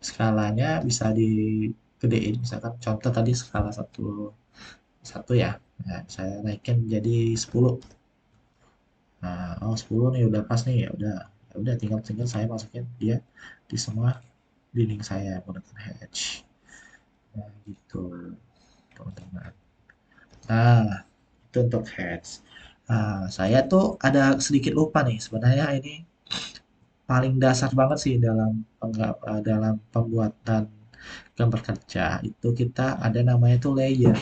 skalanya bisa digedein. Misalkan contoh tadi skala satu satu ya. Nah, saya naikin jadi 10. Nah, oh 10 nih udah pas nih ya udah tinggal tinggal saya masukin dia di semua dinding saya menggunakan hatch. Nah, gitu teman-teman. Nah, itu untuk heads. Nah, saya tuh ada sedikit lupa nih. Sebenarnya ini paling dasar banget sih dalam pembuatan gambar kerja. Itu kita ada namanya tuh layer.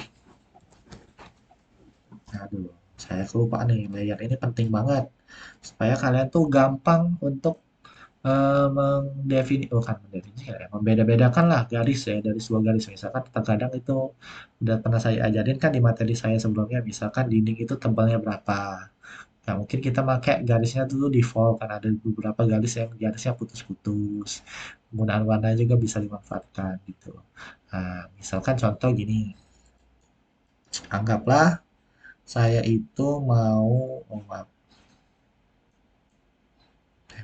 Aduh, saya kelupaan nih. Layer ini penting banget supaya kalian tuh gampang untuk bukan mendefinisikan ya, membeda-bedakan lah garis ya dari sebuah garis. Misalkan terkadang itu udah pernah saya ajarin kan di materi saya sebelumnya, misalkan dinding itu tebalnya berapa. Nah, mungkin kita pakai garisnya dulu default kan ada beberapa garis yang garisnya putus-putus. Penggunaan warna juga bisa dimanfaatkan gitu. Nah, misalkan contoh gini, anggaplah saya itu mau, oh maaf,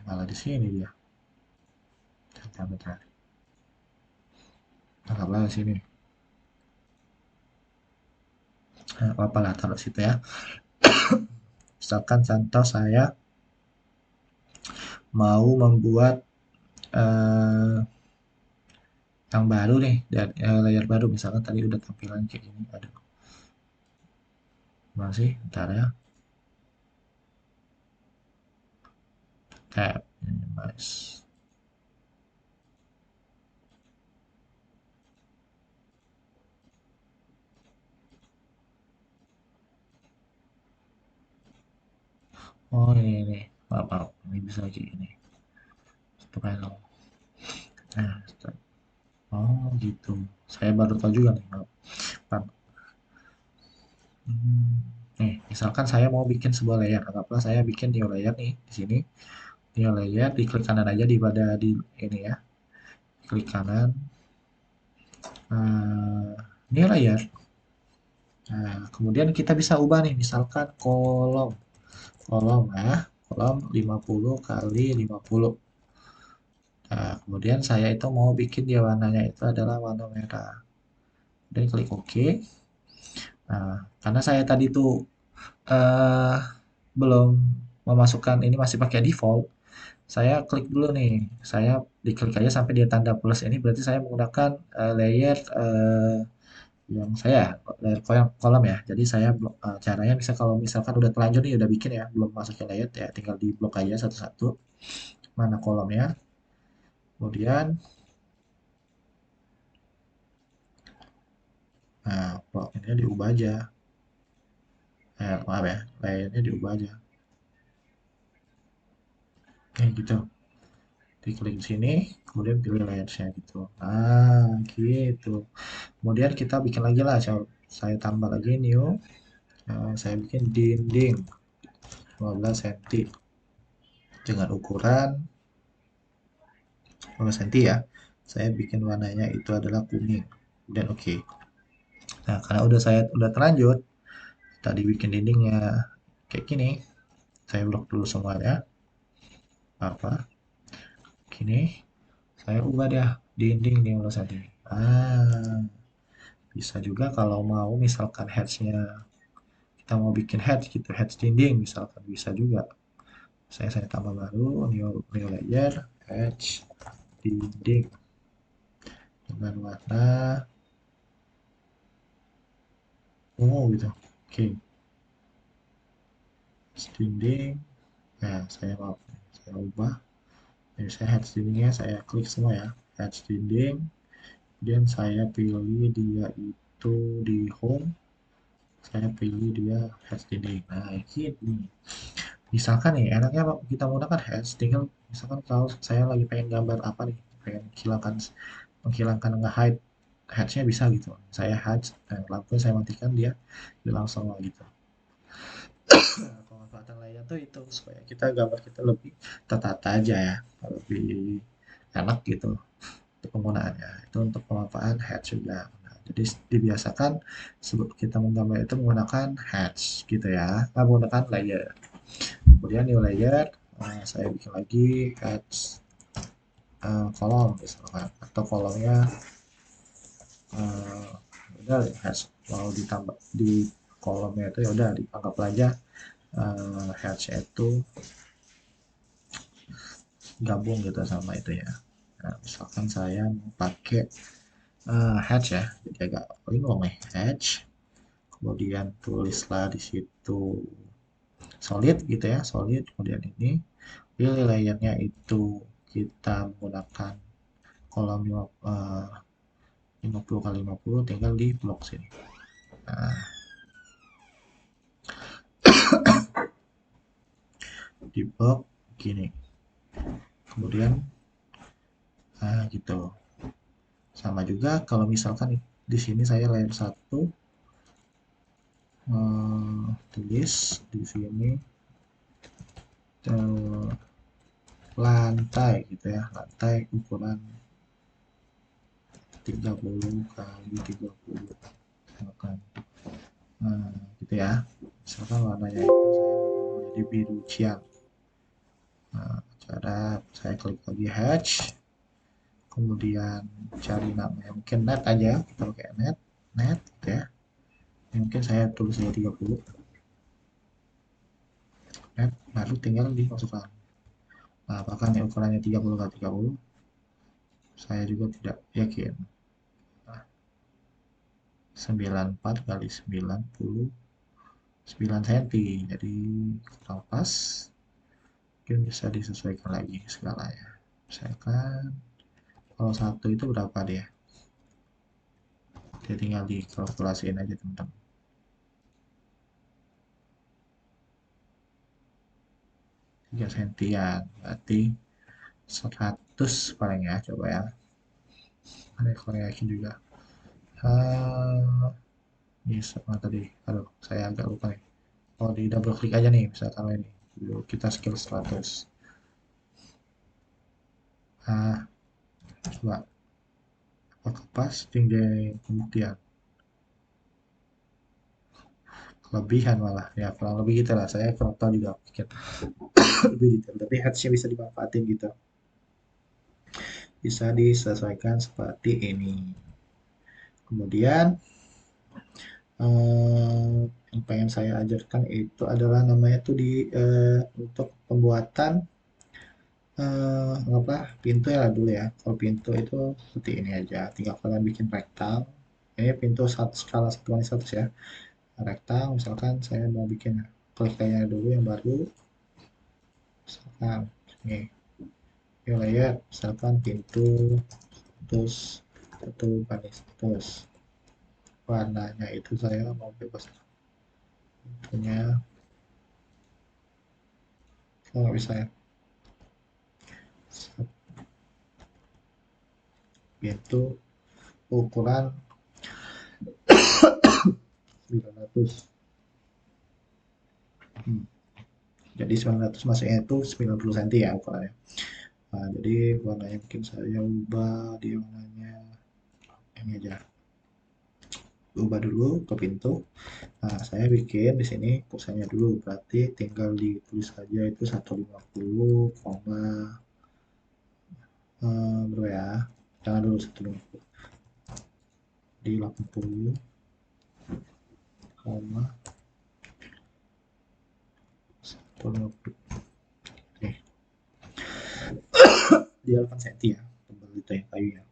malah di sini dia. Bentar, bentar. Anggaplah di sini. Nah, apalah taruh situ ya. Misalkan contoh saya mau membuat eh, yang baru nih dan layar baru misalkan tadi udah tampilan kayak gini ada masih ntar ya tab ini mas oh ini maaf, maaf. Ini bisa kayak gini satu panel nah oh gitu saya baru tahu juga nih maaf. Nih misalkan saya mau bikin sebuah layer anggaplah saya bikin new layer nih di sini new layer di klik kanan aja di pada di ini ya klik kanan new layer. Nah, kemudian kita bisa ubah nih, misalkan kolom. Kolom ya, kolom 50 kali 50. Nah, kemudian saya itu mau bikin dia warnanya itu adalah warna merah. Dan klik OK. Nah, karena saya tadi tuh eh, belum memasukkan ini masih pakai default, saya klik dulu nih. Saya diklik aja sampai dia tanda plus ini berarti saya menggunakan layer yang saya layer kolom ya. Jadi saya caranya bisa kalau misalkan udah telanjur nih udah bikin ya, belum masukin layer ya tinggal di blok aja satu-satu mana kolomnya. Kemudian nah blok ini diubah aja. Maaf ya, layernya diubah aja. Kayak gitu. Diklik sini, kemudian pilih layersnya gitu. Nah, gitu. Kemudian kita bikin lagi lah. Saya tambah lagi new. Saya bikin dinding 15 cm dengan ukuran 15 cm ya. Saya bikin warnanya itu adalah kuning dan oke. Nah, karena saya udah terlanjur, tadi bikin dindingnya kayak gini, saya blok dulu semuanya, apa gini, saya ubah deh dinding nih ulas tadi. Bisa juga kalau mau misalkan hatch-nya kita mau bikin hatch gitu, hatch dinding misalkan bisa juga. Saya tambah baru new layer hatch dinding dengan warna ungu gitu. Oke, hatch dinding. Nah, saya ubah. Jadi saya hatch dindingnya saya klik semua ya, hatch dinding. Kemudian saya pilih dia itu di home, saya pilih dia hatch dinding. Nah, ini misalkan nih enaknya kita menggunakan hatch, tinggal misalkan kalau saya lagi pengen gambar apa nih, pengen menghilangkan nge-hide hatch-nya bisa gitu. Saya hatch, lampu saya matikan, dia hilang semua gitu. Pemanfaatan lainnya tuh itu supaya gambar kita lebih tertata aja ya, lebih enak gitu untuk penggunaannya. Itu untuk pemanfaatan hatch juga. Nah, jadi dibiasakan sebelum kita menggambar itu menggunakan hatch gitu ya, menggunakan layer. Kemudian new layer, saya bikin lagi hatch kolom misalkan, atau kolomnya udah hatch mau ditambah di kolomnya itu ya udah dianggap aja hatch itu gabung gitu sama itu ya. Nah, misalkan saya mau pakai hatch ya, jadi agak linglung nih hatch, kemudian tulislah di situ solid gitu ya, solid, kemudian ini pilih layernya itu kita menggunakan kolom 50 kali 50, tinggal di blok sini. Nah, di blok gini, kemudian gitu. Sama juga kalau misalkan di sini saya layer 1, tulis di sini lantai gitu ya, lantai ukuran 30 kali 30 misalkan, gitu ya. Misalkan warnanya itu saya mau jadi biru cian. Nah, cara saya klik lagi hatch, kemudian cari namanya mungkin net aja, kita pakai net gitu ya. Mungkin saya tulis 30 net, baru tinggal dimasukkan. Nah, apakah ini ukurannya 30 kali 30? Saya juga tidak yakin. Nah, 94 kali 99 cm, jadi kurang pas. Mungkin bisa disesuaikan lagi skalanya. Misalkan kalau satu itu berapa dia? Dia tinggal dikalkulasiin aja teman-teman. 3 sentian, berarti 100 paling ya, coba ya. Ada kurang yakin juga. Ini sama tadi, aduh saya agak lupa nih. Oh, di double klik aja nih, misalkan ini. Dulu kita skill 100. Coba apakah pas tinggal pembuktian. Kelebihan malah ya, kurang lebih gitu lah, saya kurang tahu juga bikin lebih detail, tapi hatchnya bisa dimanfaatin gitu, bisa disesuaikan seperti ini. Kemudian yang pengen saya ajarkan itu adalah namanya tuh untuk pembuatan apa pintu ya dulu ya. Kalau pintu itu seperti ini aja, tinggal kalian bikin rektang. Ini pintu skala 1 kali 1 ya, rektang. Misalkan saya mau bikin, klik kayak dulu yang baru, misalkan ini new layer, misalkan pintu terus 1 kali 1, warnanya itu saya mau bebas, pintunya nggak bisa ya, pintu ukuran 900, jadi 900 masuknya itu 90 cm ya ukurannya. Nah, jadi warnanya mungkin saya ubah, dia warnanya ini aja, ubah dulu ke pintu. Nah, saya bikin di sini pulsanya dulu, berarti tinggal ditulis saja itu 150, berapa ya? Jangan dulu 150, di 80, koma 150. Oke, dia 8 cm ya, tebal itu yang kayunya.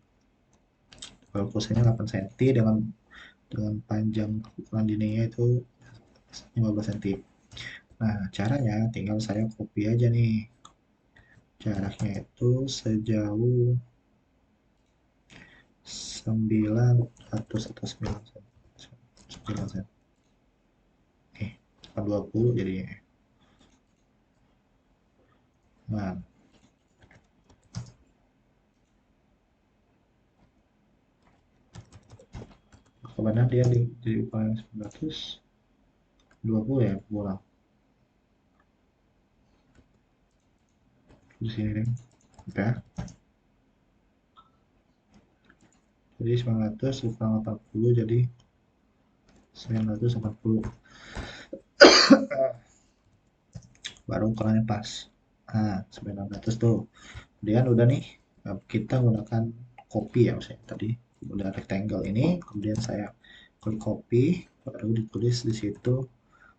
Kalau pulsanya 8 cm dengan panjang ukuran dindingnya itu 15 cm. Nah, caranya tinggal saya copy aja nih. Jaraknya itu sejauh 900 atau 9 cm. 9 cm. Bukan 20 jadinya. Nah, kebenaran dia di ukuran 920 ya, kurang. Di sini nih. Oke. Jadi 900 kurang 80 jadi 980. Baru ukurannya pas. Nah, 900 tuh. Kemudian udah nih, kita gunakan copy ya, misalnya tadi udah rectangle ini, kemudian saya klik copy, baru ditulis di situ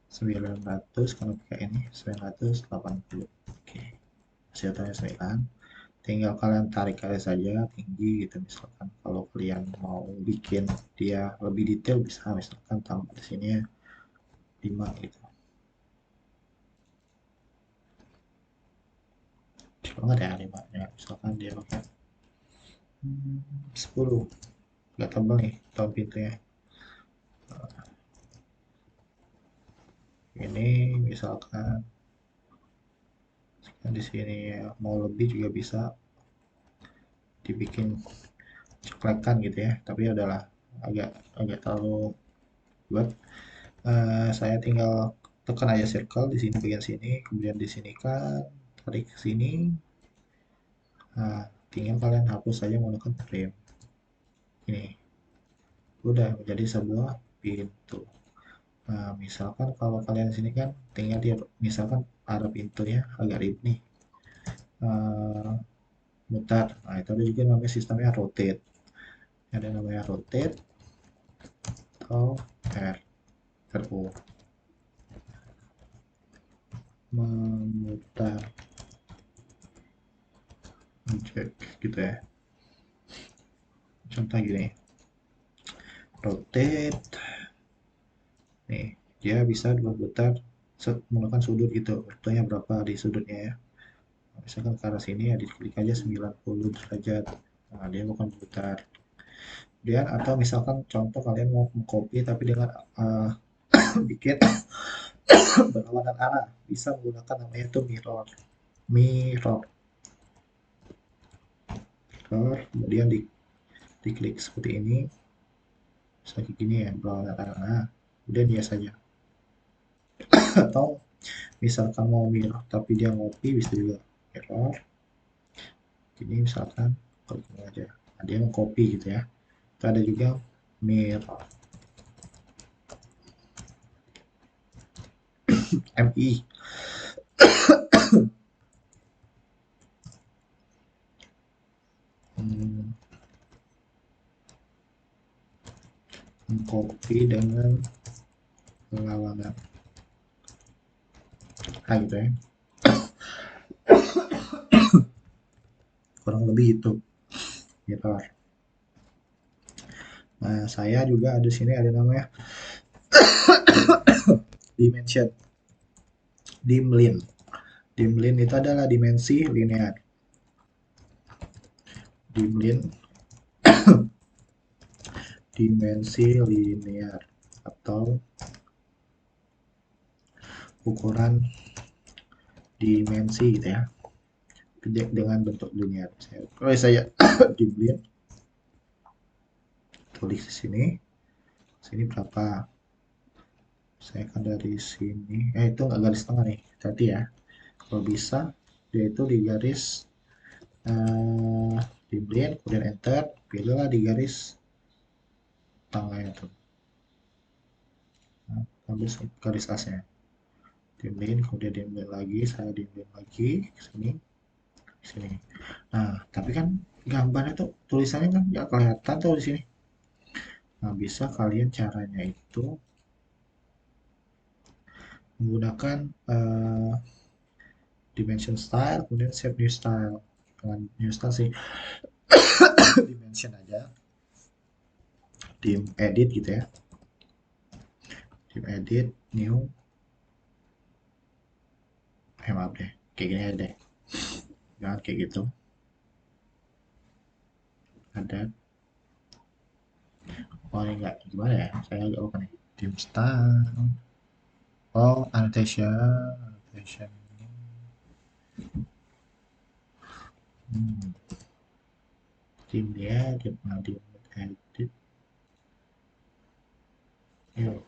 900, karena pakai ini 980. Oke, hasilnya 9. Tinggal kalian tarik garis saja tinggi gitu, misalkan kalau kalian mau bikin dia lebih detail bisa misalkan tambah di sini ya 5 gitu. Bisa banget ya 5 ya, misalkan dia pakai 10. Nggak tebal nih tahun pintunya. Ini misalkan di sini ya, mau lebih juga bisa dibikin ceklekan gitu ya, tapi adalah agak agak terlalu buat. Saya tinggal tekan aja circle di sini bagian sini, kemudian di sini kan tarik ke sini. Nah, tinggal kalian hapus saja menggunakan frame ini, udah menjadi sebuah pintu. Nah, misalkan kalau kalian di sini kan tinggal dia, misalkan ada pintunya agak ribet nih, mutar. Nah, itu ada juga namanya sistemnya rotate. Ada namanya rotate atau RO, memutar objek gitu ya. Contoh gini, rotate nih, dia bisa berputar menggunakan sudut gitu, waktunya berapa di sudutnya ya. Misalkan ke arah sini ya, diklik aja 90 derajat. Nah, dia bukan berputar. Kemudian atau misalkan contoh kalian mau copy tapi dengan bikin berlawanan arah, bisa menggunakan namanya itu mirror. Mirror. Kemudian diklik seperti ini, seperti gini ya, berlawanan arah. Nah, kemudian dia saja. Atau misalkan mau mirror tapi dia ngopi, bisa juga mirror. Jadi misalkan klik ini aja, nah, dia mau copy gitu ya. Itu ada juga mirror. MI. Copy dengan perlawanan. Nah, gitu ya. Kurang lebih itu mirror. Nah, saya juga ada sini ada namanya dimension. Dimlin. Dimlin itu adalah dimensi linear. Dimlin dimensi linear atau ukuran dimensi gitu ya, dengan bentuk linear. Kalau saya dimlin, tulis di sini berapa, saya akan dari sini, itu nggak garis tengah nih, hati ya. Kalau bisa dia itu di garis di blend, kemudian enter, pilihlah di garis tengah itu. habis garis asnya diambilin, kemudian diambil lagi, saya diambil lagi ke sini, sini. Nah, tapi kan gambarnya tuh tulisannya kan nggak kelihatan tuh di sini. Nah, bisa kalian caranya itu menggunakan dimension style, kemudian save new style. Dengan new style sih dimension aja, di edit gitu ya, di edit new, maaf deh, kayak gini aja deh, jangan kayak gitu, ada, oh ini enggak, gimana ya, saya agak lupa nih, dim style, oh annotation, hmm, dim dia, dim, nah, dim edit, yuk,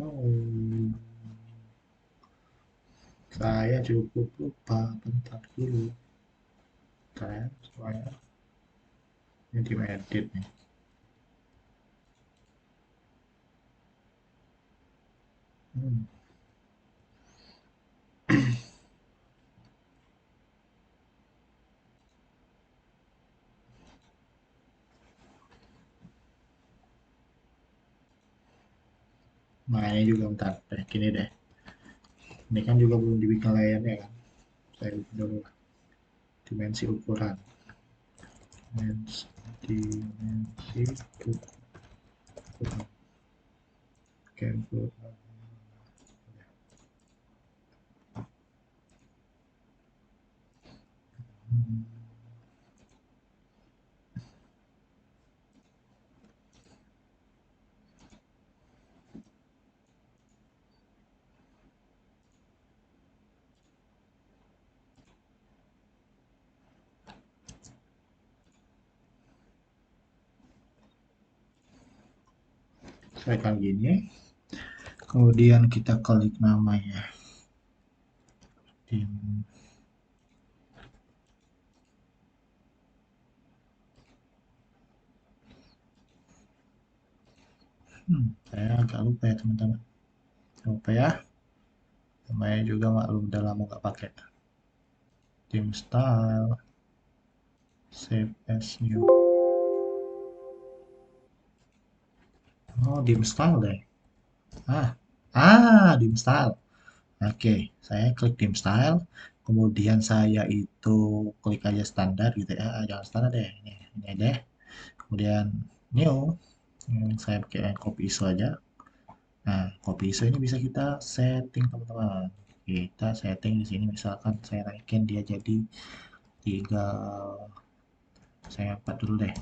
oh, saya cukup lupa, bentar dulu, bentar ya, soalnya ini dim edit nih. Hmm. Nah ini juga bentar, gini deh, ini kan juga belum dibikin layarnya kan, saya bikin dulu lah. Dimensi ukuran, dimensi ukuran, oke, ukuran. Hmm, saya akan gini, kemudian kita klik namanya, dim, saya agak lupa ya teman-teman, lupa ya, namanya juga maklum udah lama nggak pakai, dim style, save as new, oh dim style deh, ah dim style. Oke, saya klik dim style, kemudian saya itu klik aja standar gitu ya, jangan standar deh, ini deh. Kemudian new, saya pakai copy ISO aja. Nah, copy ISO ini bisa kita setting teman-teman. Kita setting di sini, misalkan saya naikin dia jadi 3, saya 4 dulu deh.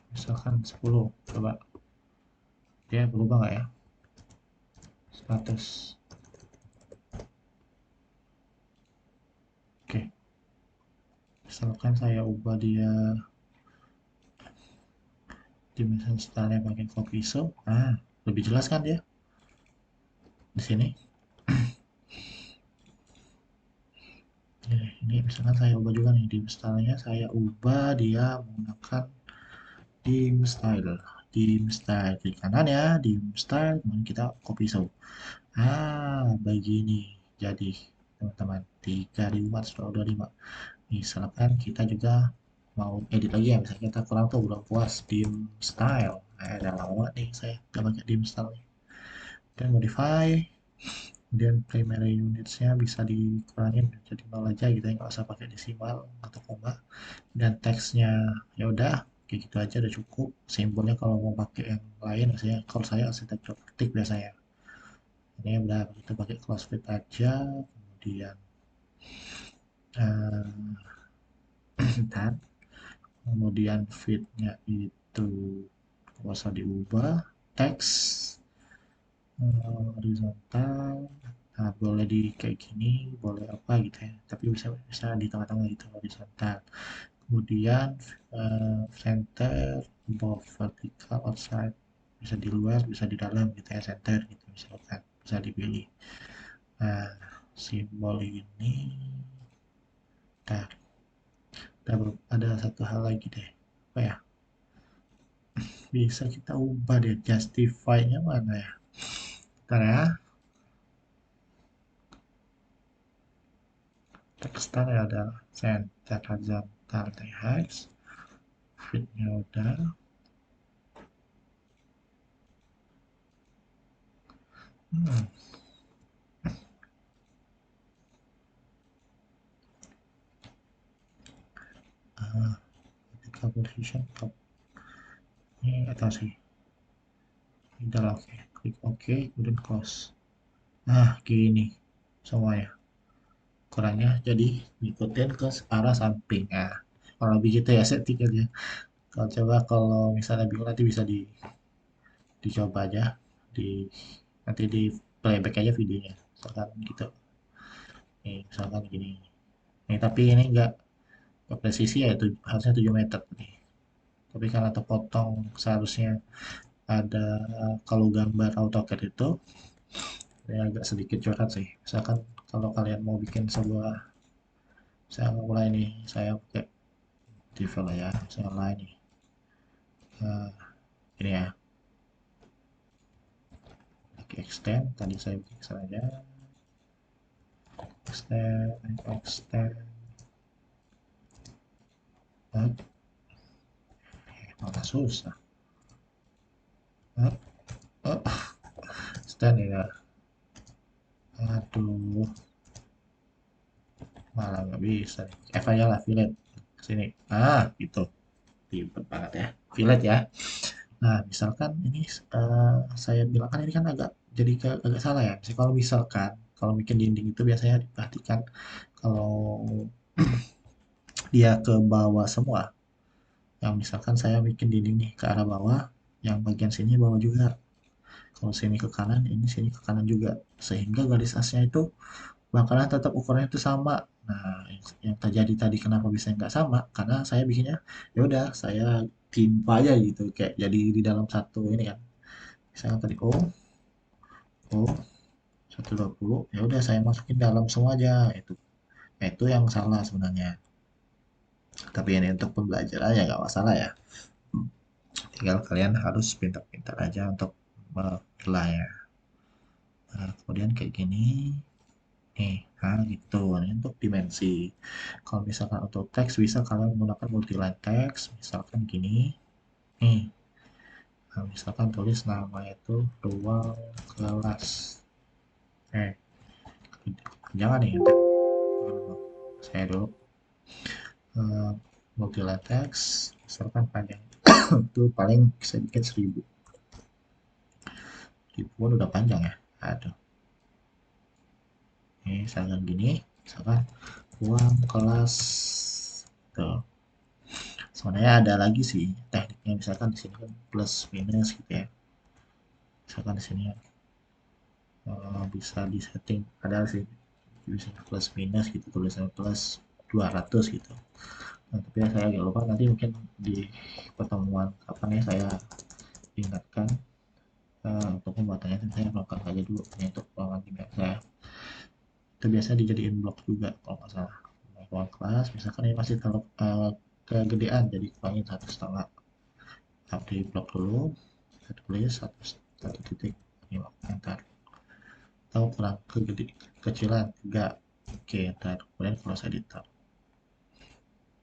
Misalkan 10, coba dia berubah nggak ya? 100. Oke, misalkan saya ubah dia dimension style pakai copy ISO. Nah, lebih jelas kan dia di sini. Ini misalkan saya ubah juga nih dim style-nya, saya ubah dia menggunakan dim style klik kanan ya, dim style, kemudian kita copy so, begini jadi teman-teman 3425. Misalkan kita juga mau edit lagi ya, misalnya kita kurang tuh belum puas dim style, udah lama banget nih saya gak pakai dim style, dan modify, kemudian primary unitsnya bisa dikurangin jadi 0 aja gitu ya, nggak usah pakai desimal atau koma, dan teksnya ya udah kayak gitu aja udah cukup. Simbolnya kalau mau pakai yang lain, misalnya kalau saya arsitektur ketik biasanya, ini udah kita pakai close fit aja, kemudian dan kemudian fitnya itu nggak usah diubah, teks horizontal, nah boleh di kayak gini, boleh apa gitu ya, tapi bisa bisa di tengah-tengah gitu horizontal, kemudian center, above, vertical, outside, bisa di luar bisa di dalam gitu ya, center gitu misalkan bisa dipilih. Nah, simbol ini, nah ada satu hal lagi deh, apa ya, bisa kita ubah deh, justify-nya mana ya, ntar ya, text style ada center horizontal text, fit-nya udah. Hmm. Vertical position top ini atau sih, udah oke, klik oke, kemudian close. Nah gini semuanya ukurannya jadi ngikutin ke arah samping. Nah kalau begitu ya settingannya. Kalau coba kalau misalnya bingung nanti bisa dicoba aja, di nanti di playback aja videonya misalkan gitu. Nih misalkan gini nih, tapi ini enggak presisi ya, itu harusnya 7 meter nih, tapi karena terpotong seharusnya ada, kalau gambar AutoCAD itu ya agak sedikit curhat sih. Misalkan kalau kalian mau bikin sebuah, saya mulai nih, saya pakai default ya, saya mulai nih. Ini ya, pakai extend, tadi saya bikin saja, extend, malah susah. Oh, extend ya, aduh, malah nggak bisa. F aja lah, fillet, sini, gitu, ribet banget ya, fillet ya. Nah, misalkan ini saya bilang kan ini kan agak jadi agak salah ya. Kalau bikin dinding itu biasanya diperhatikan kalau dia ke bawah semua. Yang misalkan saya bikin dinding nih ke arah bawah, yang bagian sini bawah juga. Kalau sini ke kanan, ini sini ke kanan juga. Sehingga garis asnya itu bakalan tetap ukurannya itu sama. Nah, yang terjadi tadi kenapa bisa nggak sama? Karena saya bikinnya ya udah saya timpa aja gitu, kayak jadi di dalam satu ini kan. Misalnya tadi O 120, ya udah saya masukin dalam semua aja itu. Nah, itu yang salah sebenarnya. Tapi ini untuk pembelajaran ya nggak masalah ya. Tinggal kalian harus pintar-pintar aja untuk memilahnya. Nah, kemudian kayak gini. Nih, gitu. Ini untuk dimensi. Kalau misalkan untuk teks bisa kalian menggunakan multi-line text. Misalkan gini. Nih, nah, misalkan tulis nama itu ruang kelas. Eh, jangan nih. Saya dulu. eh, Multi-line text. Misalkan panjang. Itu paling bisa bikin 1000. Ribuan udah panjang ya. Aduh. Ini misalkan gini. Misalkan ruang kelas. Tuh. Sebenarnya ada lagi sih tekniknya, misalkan di sini kan plus minus gitu ya. Misalkan di sini bisa di setting, ada sih bisa plus minus gitu, tulisannya plus 200 gitu. Nah, tapi ya saya agak lupa, nanti mungkin di pertemuan kapan ya saya ingatkan untuk pembuatannya. Saya melakukan saja dulu ini untuk ruangan timnya saya. Itu biasa dijadiin blok juga kalau nggak salah. Nah, ruang kelas misalkan ini masih terlalu kegedean, jadi kurangin 1,5. Update blok dulu, saya tulis satu titik, ini enter, atau kurang kecilan 3, oke enter, kemudian close editor.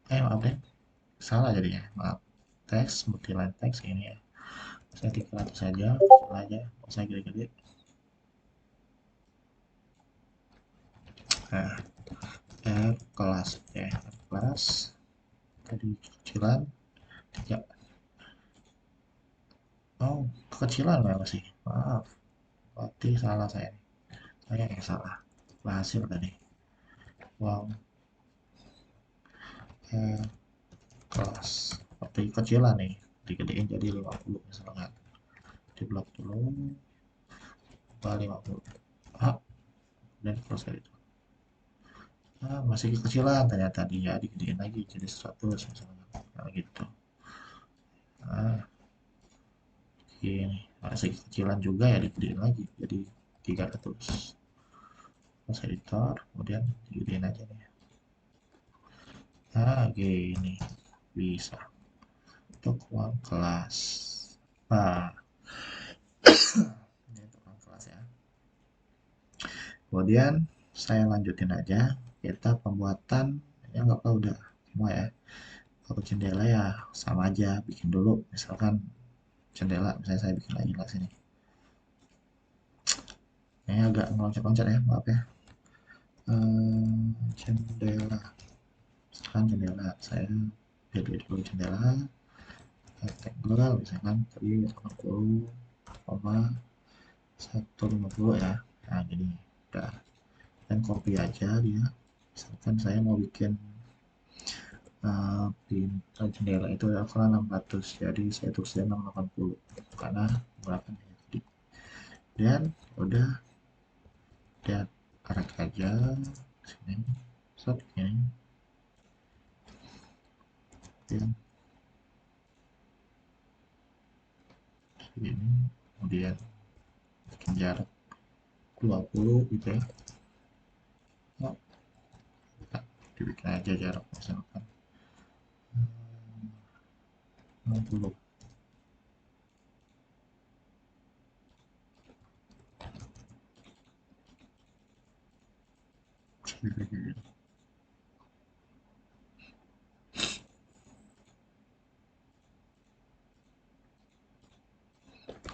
Maaf deh, salah jadinya, maaf. Teks multiline teks ini ya, saya 300 saja, kecil aja, nggak usah gede-gede. Nah, kelas ya, kelas tadi kecilan 3. Oh, kecilan memang sih, maaf, berarti salah saya yang salah, berhasil tadi. Wow, kelas tapi kecilan nih, digedein jadi 50 misalkan, di blok dulu ubah 50, dan close itu, masih kekecilan ternyata, dia digedein lagi jadi 100 misalkan, nah, gitu. Nah, ini masih kekecilan juga ya, digedein lagi jadi 300, close editor, kemudian digedein aja nih. Gini bisa. untuk uang kelas. Nah, ini untuk uang kelas ya. Kemudian saya lanjutin aja, kita pembuatan ya nggak apa udah semua ya. Kalau jendela ya sama aja, bikin dulu. Misalkan jendela, misalnya saya bikin lagi lah sini. Ini agak ngeloncat-loncat ya, maaf ya. Jendela, misalkan jendela, saya pilih dulu jendela, rectangle, misalkan tadi 80,150 ya. Nah, jadi udah. Dan copy aja dia. Misalkan saya mau bikin jendela itu ukuran 600, jadi saya tulisnya 680 karena menggunakan ini tadi. Dan udah, dan arah aja sini, set ini, dan sini, kemudian bikin jarak 20 gitu ya. Oh, kita dibikin aja jarak misalkan 60.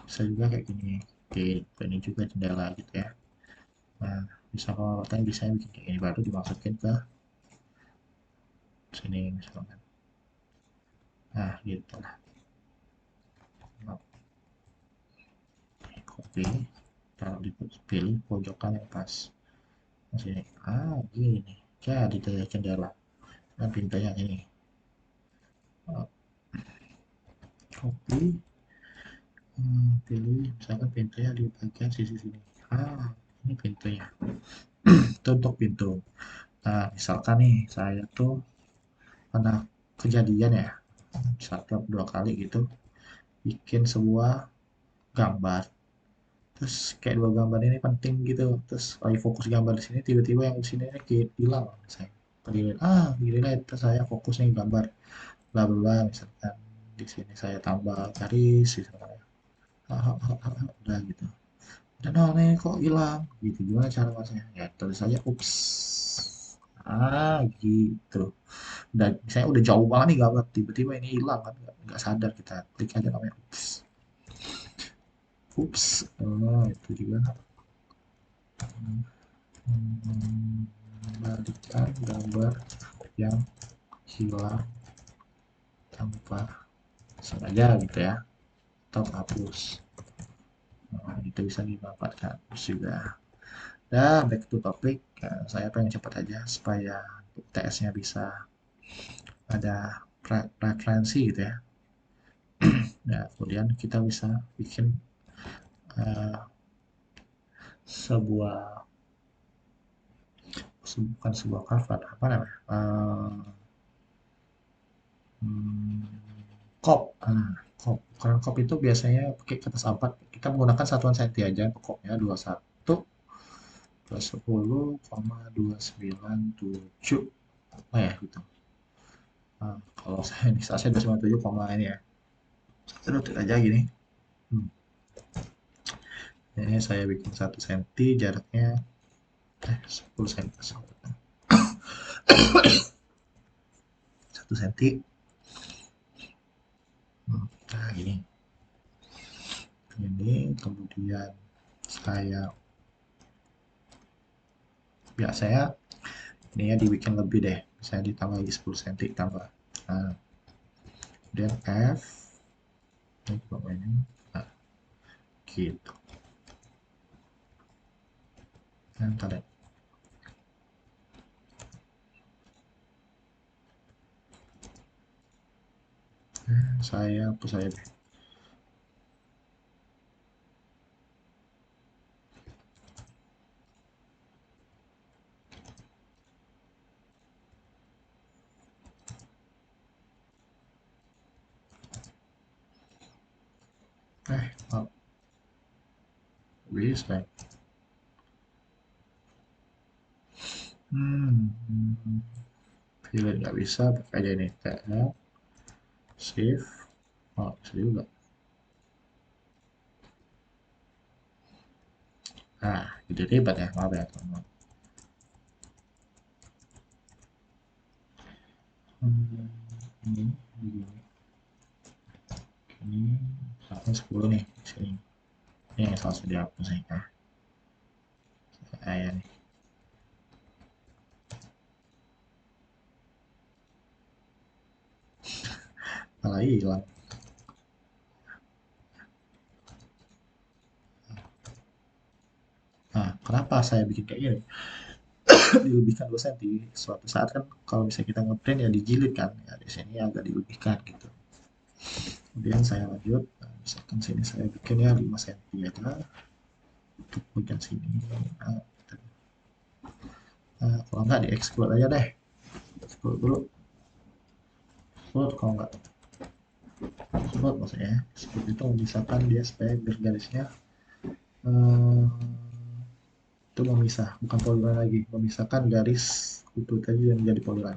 Bisa juga kayak gini. Oke, ini juga jendela gitu ya. Nah, bisa kalau katanya bisa bikin kayak gini baru dimasukin ke sini misalkan. Nah, gitu lah. Nah, copy, taruh di pilih pojokan yang pas. Nah, sini. Ah, gini. Jadi jendela. Nah, pintunya ini. Oh, copy, pilih misalkan pintunya di bagian sisi sini. Ah, ini pintunya. Itu untuk pintu. Nah, misalkan nih, saya tuh pernah kejadian ya, satu dua kali gitu, bikin sebuah gambar. Terus kayak dua gambar ini penting gitu. Terus lagi fokus gambar di sini, tiba-tiba yang di sini ini kayak hilang. Saya delete, delete. Terus saya fokus nih gambar, bla bla bla. Misalkan di sini saya tambah garis, misalkan. Udah gitu. Dan nih kok hilang? Gitu. Gimana cara masnya? Ya tulis saja, ups. Gitu. Dan misalnya udah jauh banget nih gambar, tiba-tiba ini hilang kan, nggak sadar kita klik aja namanya ups. Ups, itu juga. Mengembalikan gambar yang hilang tanpa sengaja gitu ya, atau hapus. Nah, itu bisa dimanfaatkan juga. Dan back to topic, saya pengen cepat aja supaya TS-nya bisa ada referensi gitu ya. Nah, kemudian kita bisa bikin uh, sebuah bukan sebuah cover, apa namanya? Hmm, Kop. Kop. Kalau kop itu biasanya pakai kertas A4. Kita menggunakan satuan senti aja untuk kopnya 21 210,297. Oh ya gitu. Kalau saya ini saya 297, ini ya. Terus aja gini. Hmm. Ini saya bikin 1 senti, jaraknya 10 senti. 1 senti. Nah, gini. Ini kemudian saya biasanya ini ya dibikin lebih deh, misalnya ditambah lagi 10 cm tambah. Nah, kemudian F ini bawahnya, nah, gitu. Yang tadi saya hapus saya deh. Oh, bisa. Pilih nggak bisa, pakai aja ini TF, shift, Oh, bisa juga. Nah, jadi ribet ya, maaf ya teman-teman. Ini begini. Ini 10 nih di sini. Ini yang salah dihapus nih. Nah, saya nih. Malah hilang. Nah, kenapa saya bikin kayak gini? Dilebihkan 2 cm. Suatu saat kan kalau misalnya kita ngeprint ya dijilid kan. Ya di sini agak dilebihkan gitu. Kemudian saya lanjut. Nah, misalkan sini saya bikin ya 5 cm aja untuk bagian sini. Nah, kalau nggak di explode aja deh. Explode dulu. Explode kalau nggak explode maksudnya. Explode itu memisahkan dia supaya garisnya eh, itu memisah, bukan poligon lagi, memisahkan garis itu tadi yang menjadi poligon.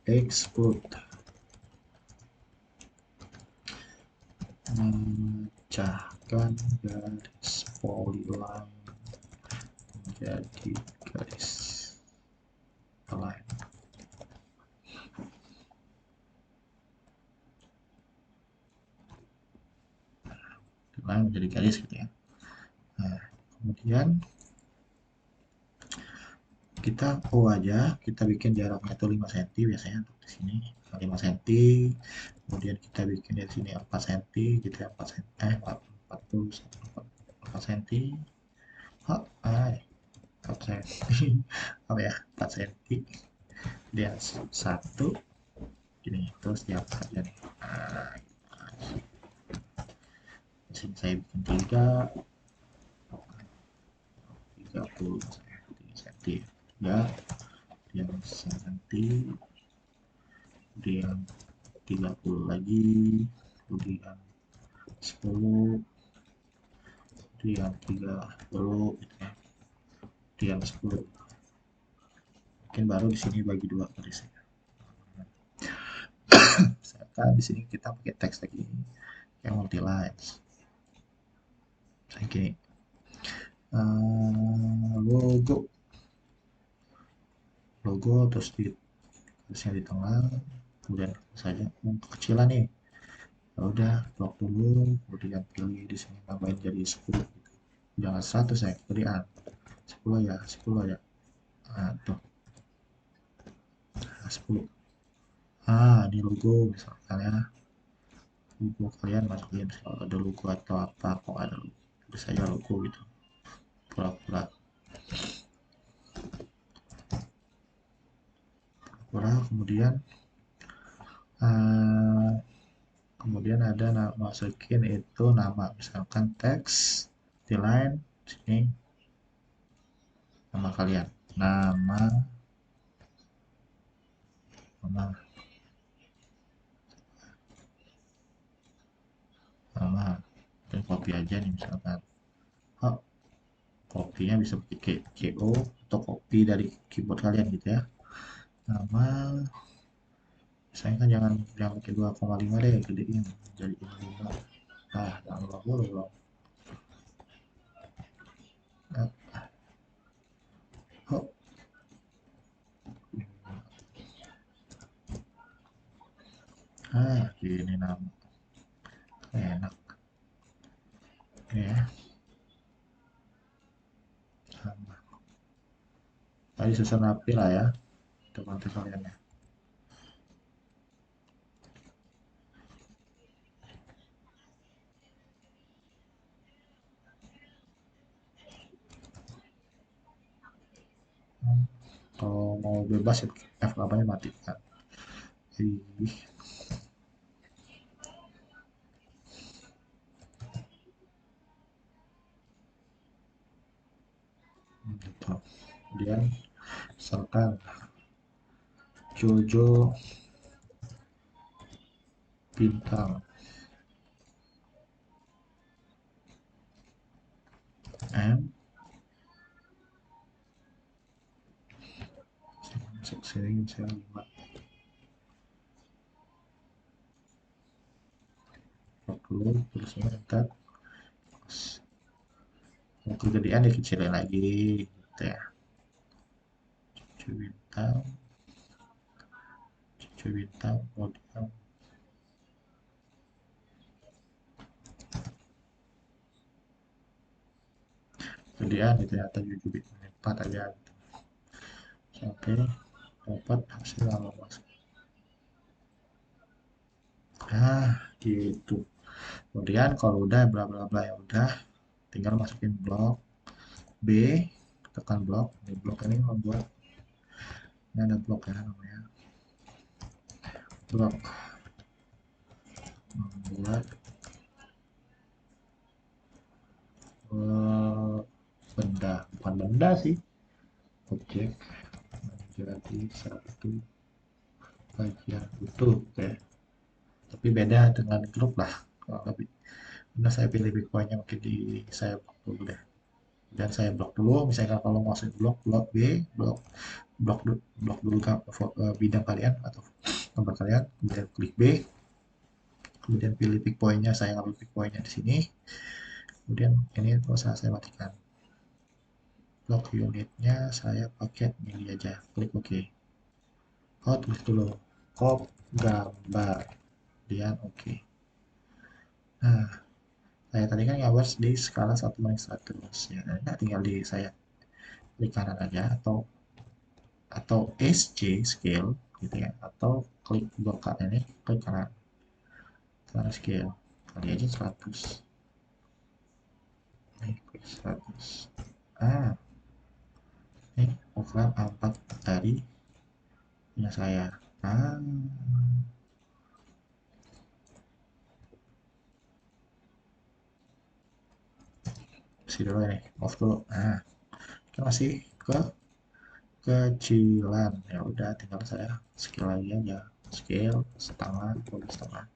Explode memecahkan garis poligon menjadi garis line. Line menjadi garis gitu ya. Nah, kemudian kita aja, kita bikin jaraknya itu 5 cm biasanya untuk di sini 5 cm. Kemudian kita bikin di sini 4 cm gitu ya, 4 cm 4 cm. Oh, 4 cm apa ya, 4 cm dia satu gini terus diangkat aja nih. Nah, di sini saya bikin 30 cm ya, dia nanti kemudian 30 lagi, kemudian 10, kemudian 30 gitu ya, kemudian 10. Mungkin baru di sini bagi dua garisnya. Misalkan di sini kita pakai teks lagi yang multi lines. Misalnya gini, logo terus di garisnya di tengah, kemudian saja kecilan nih. Ya udah blok dulu, kemudian pilih di sini nambahin jadi 10 gitu. Jangan 100 ya, gedean 10 ya, 10 ya. Nah, tuh. Nah, 10. Ini logo misalkan ya. Logo kalian masukin kalau ada logo atau apa, kok ada logo. Tulis aja logo gitu. Pura-pura. Kemudian kemudian ada masukin itu nama, misalkan teks di line sini nama kalian, nama nama nama dan copy aja nih misalkan. Oh, kopinya bisa pakai CO atau copy dari keyboard kalian gitu ya. Nama saya kan jangan pakai 2,5 deh, gedein jadi 5. Jangan 20 dong. Nah, oh, gini nama enak ya. Nama tadi susun rapi lah ya teman-teman kalian ya. Kalau mau bebas ya F8 nya matikan. Ih, gitu. Kemudian misalkan Jojo bintang M, sini saya 5 dulu, tulisnya enter. Mau kegedean dikecilin lagi gitu ya. Cucu bintang, cucu bintang, kemudian kegedean gitu ya, atau cucu bintang 4 aja gitu. Sampai dapat hasil lama masuk. Nah gitu. Kemudian kalau udah bla bla bla ya udah, tinggal masukin blok B, tekan blok. Di blok ini membuat, ini ada blok ya namanya, blok membuat benda, bukan benda sih, objek menjadi satu bagian utuh ya. Tapi beda dengan grup lah kalau lebih. Nah, saya pilih bitcoinnya mungkin di saya blok dulu deh. Dan saya blok dulu, misalkan kalau mau masuk blok blok B, blok blok blok dulu bidang kalian atau gambar kalian, kemudian klik B, kemudian pilih bitcoinnya, saya ambil bitcoinnya di sini, kemudian ini usah saya matikan. Blok unitnya saya pakai ini aja, klik OK. Oh, tulis dulu kop gambar, kemudian OK. Nah, saya tadi kan gambar di skala 1:100 ya. Nah, tinggal di saya klik kanan aja, atau SC scale gitu ya, atau klik blok ini, klik kanan scale kali aja 100. Ini klik 100. Ini ukuran A4 dari punya saya. ah Masih dulu ini, off dulu. Ini masih kecilan, ya udah tinggal saya scale lagi aja, scale setengah, boleh setengah.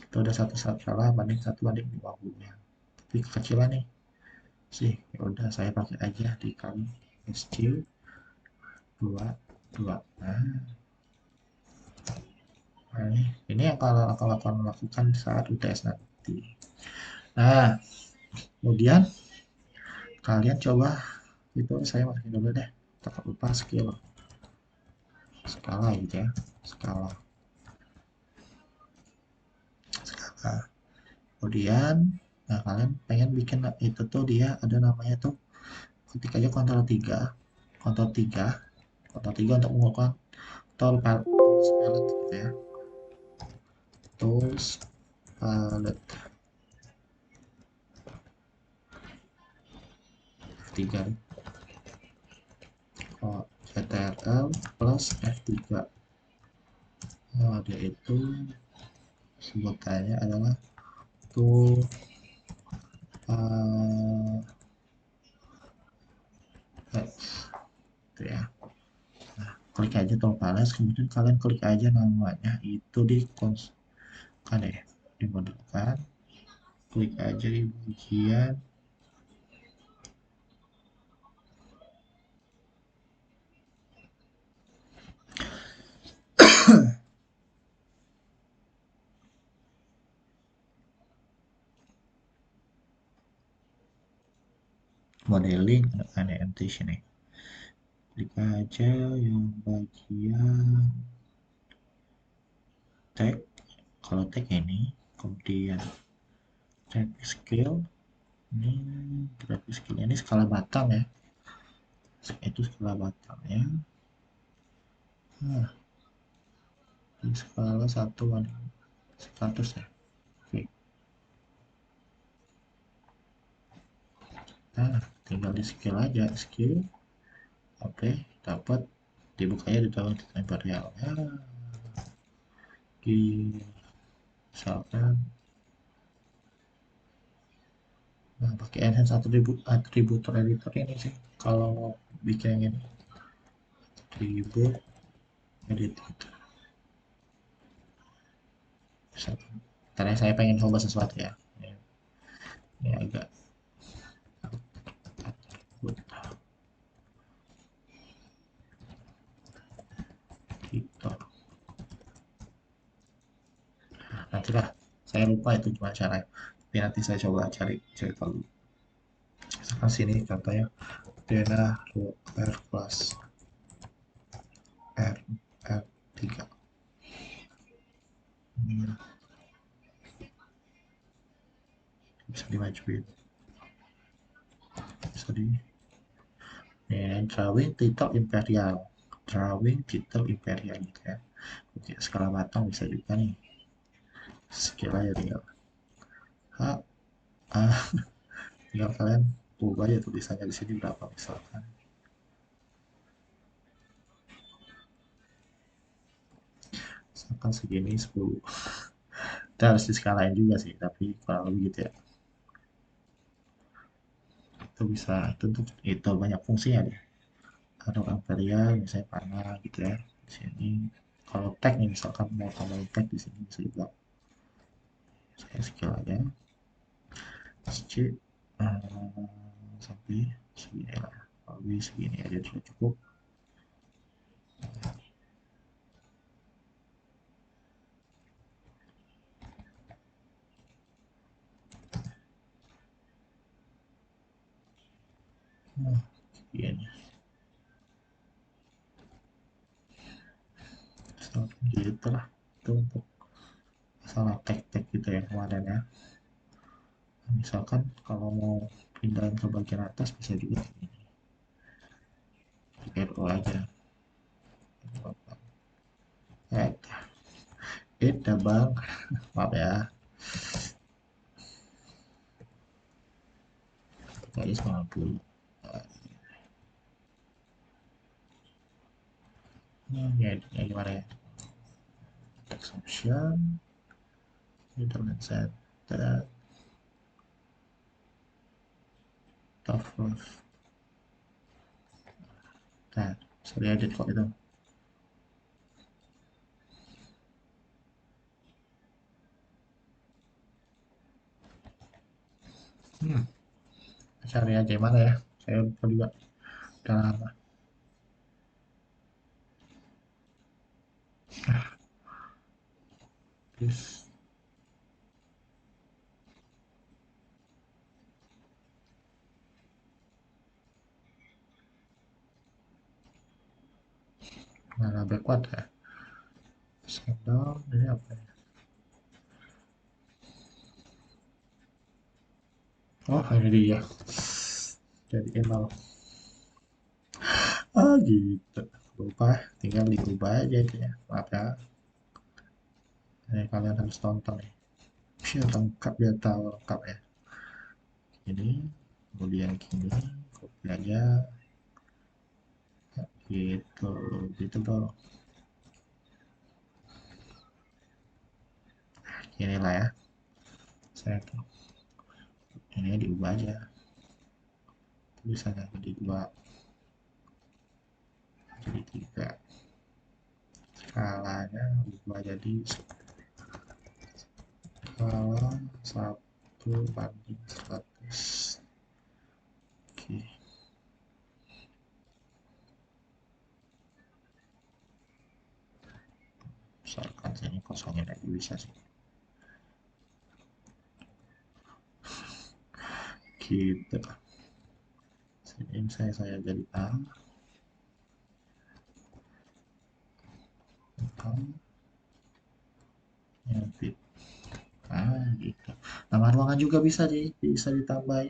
Itu udah satu skala banding 1:50 nya, tapi kekecilan nih sih. Ya udah saya pakai aja dikali SC 22. Nah, ini yang kalau akan melakukan saat UTS nanti. Nah, kemudian kalian coba itu, saya masukin dulu deh, takut lupa skill skala gitu ya, skala skala. Kemudian, nah kalian pengen bikin itu tuh, dia ada namanya tuh, ketik aja Ctrl 3, Ctrl 3, Ctrl 3 untuk mengukur tools palette gitu ya, tools palette F3, Ctrl plus F3. Nah, dia itu sebutannya adalah tool gitu ya. Nah, klik aja tool palette, kemudian kalian klik aja namanya itu di kan ya, dimodulkan, klik aja di bagian modeling annotation nih. Klik aja yang bagian tag, kalau tag ini, kemudian graphic scale, ini graphic scale ini skala batang ya, itu skala batang ya. Nah, di skala 1:100 ya. Oke. Nah, tinggal di scale aja, scale. Oke, dapat, dibukanya di dalam tutorial ya. Di misalkan, nah pakai enhance attribute editor ini sih kalau mau bikin yang ini, attribute editor. Karena saya pengen coba sesuatu ya, ini agak gitu. nantilah, saya lupa itu gimana caranya, tapi nanti saya coba cari tahu. Misalkan sini contohnya dena r plus r3. Bisa dimajuin, bisa di drawing title imperial, drawing title imperial gitu ya. Oke, skala matang bisa juga nih, skill aja tinggal ah, tinggal kalian ubah aja tulisannya di sini berapa misalkan. Misalkan segini 10. Kita harus diskalain juga sih, tapi kurang lebih gitu ya. Itu bisa, itu banyak fungsinya deh. Ada imperial, misalnya panah gitu ya. Di sini kalau tag nih, misalkan mau tambahin tag di sini bisa juga. Saya skill aja. C sampai segini lah. Lebih segini aja sudah cukup. Segini. Gitu lah. Itu untuk masalah tag-tag gitu ya kemarin ya. Misalkan kalau mau pindahin ke bagian atas bisa juga ini. RO aja. Bang, maaf ya. Kayaknya 90. Ya gimana ya? Text option, internet set, tough love. Nah, bisa diedit kok itu. Cari aja mana ya? Saya lupa juga. Udah lama. Terus mana backward ya? Scroll ini apa ya? Oh, ini dia. Jadi email. Gitu. Lupa, tinggal diubah aja itu ya. Maaf ya. Ini kalian harus tonton nih. Biar lengkap, biar tahu lengkap ya. Ini, kemudian gini, copy aja. Gitu, gitu dong. Inilah ya. Saya ini diubah aja. Tulisannya jadi 2, jadi 3. Skalanya ubah jadi skala 1/100. Oke. Misalkan sini kosongin aja bisa sih. Gitu. Sini saya jadi A. Edit. Gitu. Nama ruangan juga bisa sih, bisa ditambah,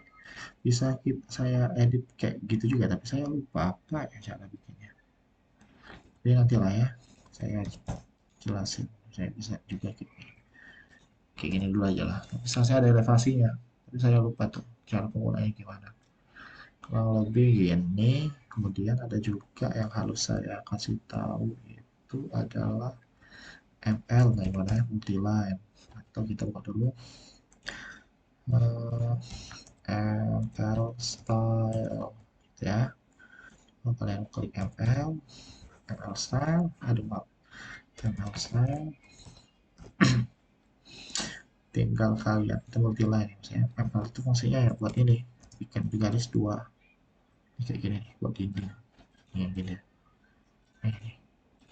bisa saya edit kayak gitu juga, tapi saya lupa apa ya cara bikinnya. Jadi nantilah ya, saya jelasin. Saya bisa juga kayak gini dulu aja lah. Bisa saya ada elevasinya, tapi saya lupa tuh cara penggunaannya gimana. Kurang lebih gini. Kemudian ada juga yang harus saya kasih tahu, itu adalah ML, nah gimana ya, multiline. Atau kita buka dulu ML style gitu ya. Kalian klik ML style, ada map ML style, tinggal kalian itu multiline misalnya. ML itu fungsinya ya buat ini, bikin garis 2 kayak gini nih, buat ini yang gini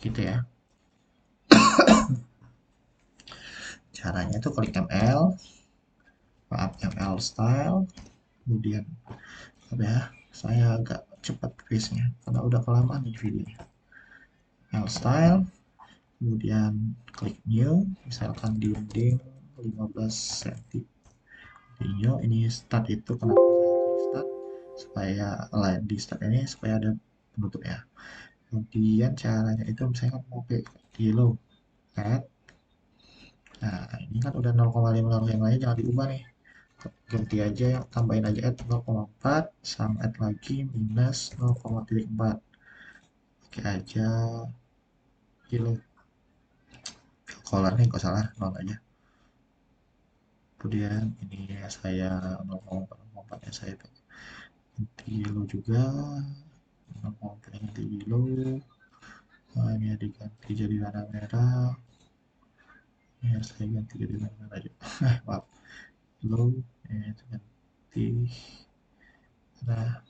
gitu ya. Caranya itu klik ML, maaf ML style, kemudian apa ya, saya agak cepat pace-nya karena udah kelamaan nih videonya. ML style, kemudian klik new, misalkan dinding 15 cm. Di new ini start itu kenapa saya klik start, supaya di start ini supaya ada penutup ya. Kemudian caranya itu misalnya mau pakai di low add. Nah, ini kan udah 0,5 yang lain jangan diubah nih. Ganti aja, tambahin aja add 0,4 sama add lagi minus 0,4. Oke aja kilo. Colornya nggak salah 0 aja. Kemudian ini ya saya 0,4 nya saya ganti kilo juga. 0,4 ganti kilo. Nah, ini ya diganti jadi warna merah. Ya saya ganti jadi warna merah aja. Maaf. Kilo. Ini ganti. Nah,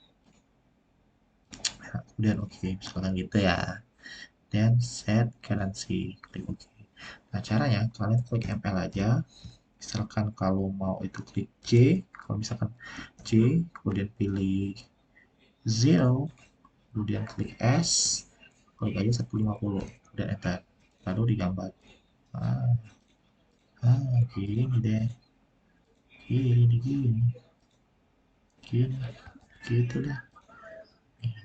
kemudian oke, misalkan gitu ya. Dan set currency, klik OK. Nah, caranya kalian klik ML aja. Misalkan kalau mau itu klik J, kalau misalkan J, kemudian pilih 0, kemudian klik S, klik aja 150, kemudian enter, lalu digambar. Ah, gini deh, gini, gitu deh.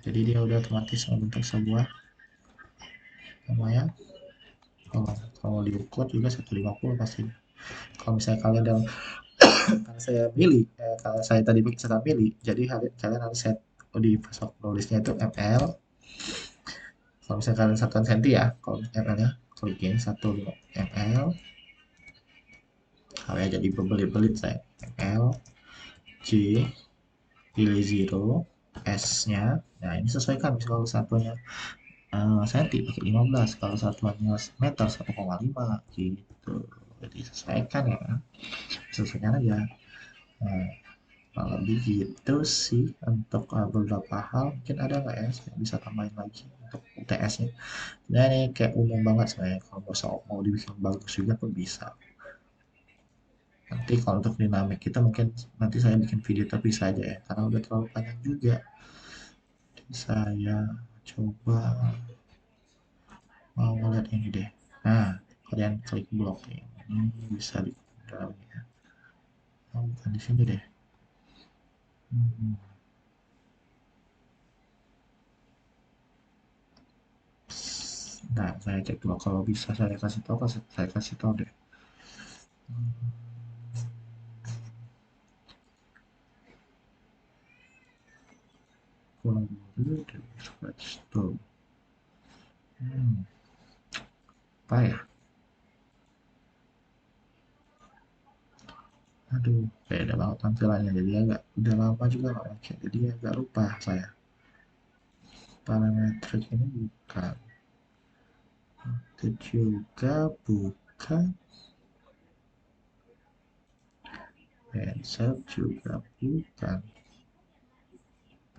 Jadi dia udah otomatis membentuk sebuah namanya. Kalau diukur juga 150 pasti. Kalau misalnya kalian dalam karena saya milih, kalau saya tadi bikin saya milih, jadi kalian harus set di pasok nulisnya itu ml. Kalau misalnya kalian 1 cm ya, kalau ml-nya klik 1 ml. Kalau ya jadi berbelit-belit saya ml j pilih 0 s-nya. Nah ini sesuaikan, kalau satunya senti pakai 15, kalau satuannya meter 1,5 gitu. Jadi sesuaikan ya, sesuaikan aja. Nah, kalau begitu sih untuk beberapa hal, mungkin ada nggak ya saya bisa tambahin lagi untuk UTS-nya. Nah ini kayak umum banget sebenarnya, kalau mau dibikin bagus juga pun bisa. Nanti kalau untuk dinamik kita mungkin nanti saya bikin video terpisah aja ya, karena udah terlalu panjang juga. Jadi saya coba mau ngeliat ini deh. Nah, kalian klik blok ini bisa di dalamnya. Oh, bukan di sini deh. Hmm. Nah, saya cek dulu, kalau bisa saya kasih tahu, saya kasih tahu deh. Pulang dulu dari scratch tuh. Apa ya? Aduh, beda banget tampilannya, jadi agak udah lama juga nggak pakai, jadi agak lupa saya. Parametrik ini bukan, itu juga bukan, headset juga bukan,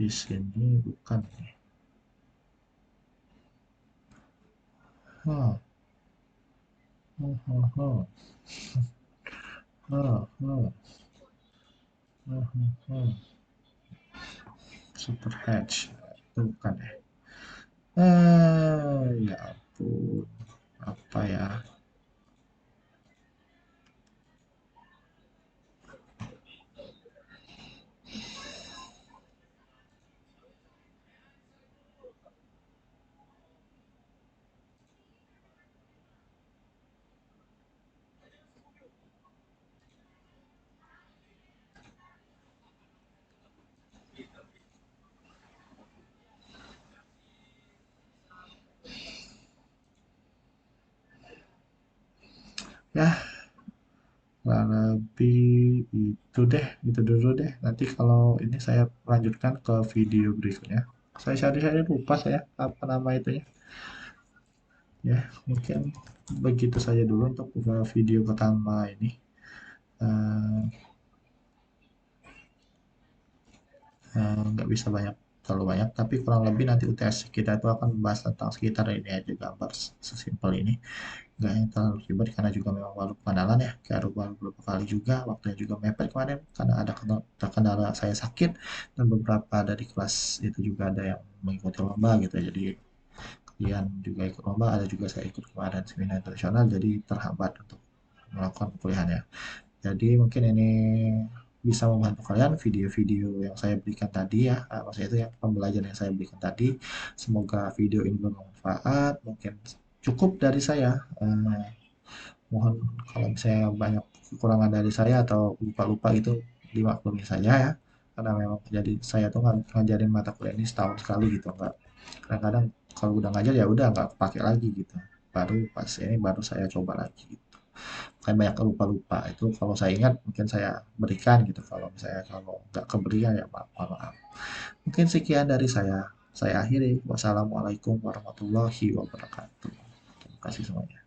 di sini bukan nih. Huh. Huh, huh, huh. Huh, huh. Huh, huh, huh. Super Hedge itu bukan ya. Ya ampun, apa ya? Ya, kurang lebih itu dulu deh. Nanti kalau ini saya lanjutkan ke video berikutnya. Saya lupa saya apa nama itunya. Ya, mungkin begitu saja dulu untuk video pertama ini. Nggak bisa banyak terlalu banyak, tapi kurang lebih nanti UTS kita itu akan membahas tentang sekitar ini aja, gambar sesimpel ini, nggak yang terlalu ribet karena juga memang baru pengenalan ya, kayak baru beberapa kali juga, waktunya juga mepet kemarin karena ada kendala saya sakit, dan beberapa ada di kelas itu juga ada yang mengikuti lomba gitu, jadi kalian juga ikut lomba, ada juga saya ikut kemarin seminar internasional, jadi terhambat untuk melakukan kuliahnya. Jadi mungkin ini bisa membantu kalian video-video yang saya berikan tadi ya, maksudnya itu yang pembelajaran yang saya berikan tadi. Semoga video ini bermanfaat. Mungkin cukup dari saya. Mohon kalau misalnya banyak kekurangan dari saya atau lupa-lupa itu dimaklumi saja ya. Karena memang jadi saya tuh ngajarin mata kuliah ini setahun sekali gitu, nggak kadang-kadang kalau udah ngajar ya udah nggak pakai lagi gitu. Baru pas ini baru saya coba lagi gitu. Kayak banyak lupa-lupa itu kalau saya ingat mungkin saya berikan gitu, kalau misalnya kalau nggak keberikan ya maaf, maaf. Mungkin sekian dari saya akhiri. Wassalamualaikum warahmatullahi wabarakatuh. Terima kasih semuanya.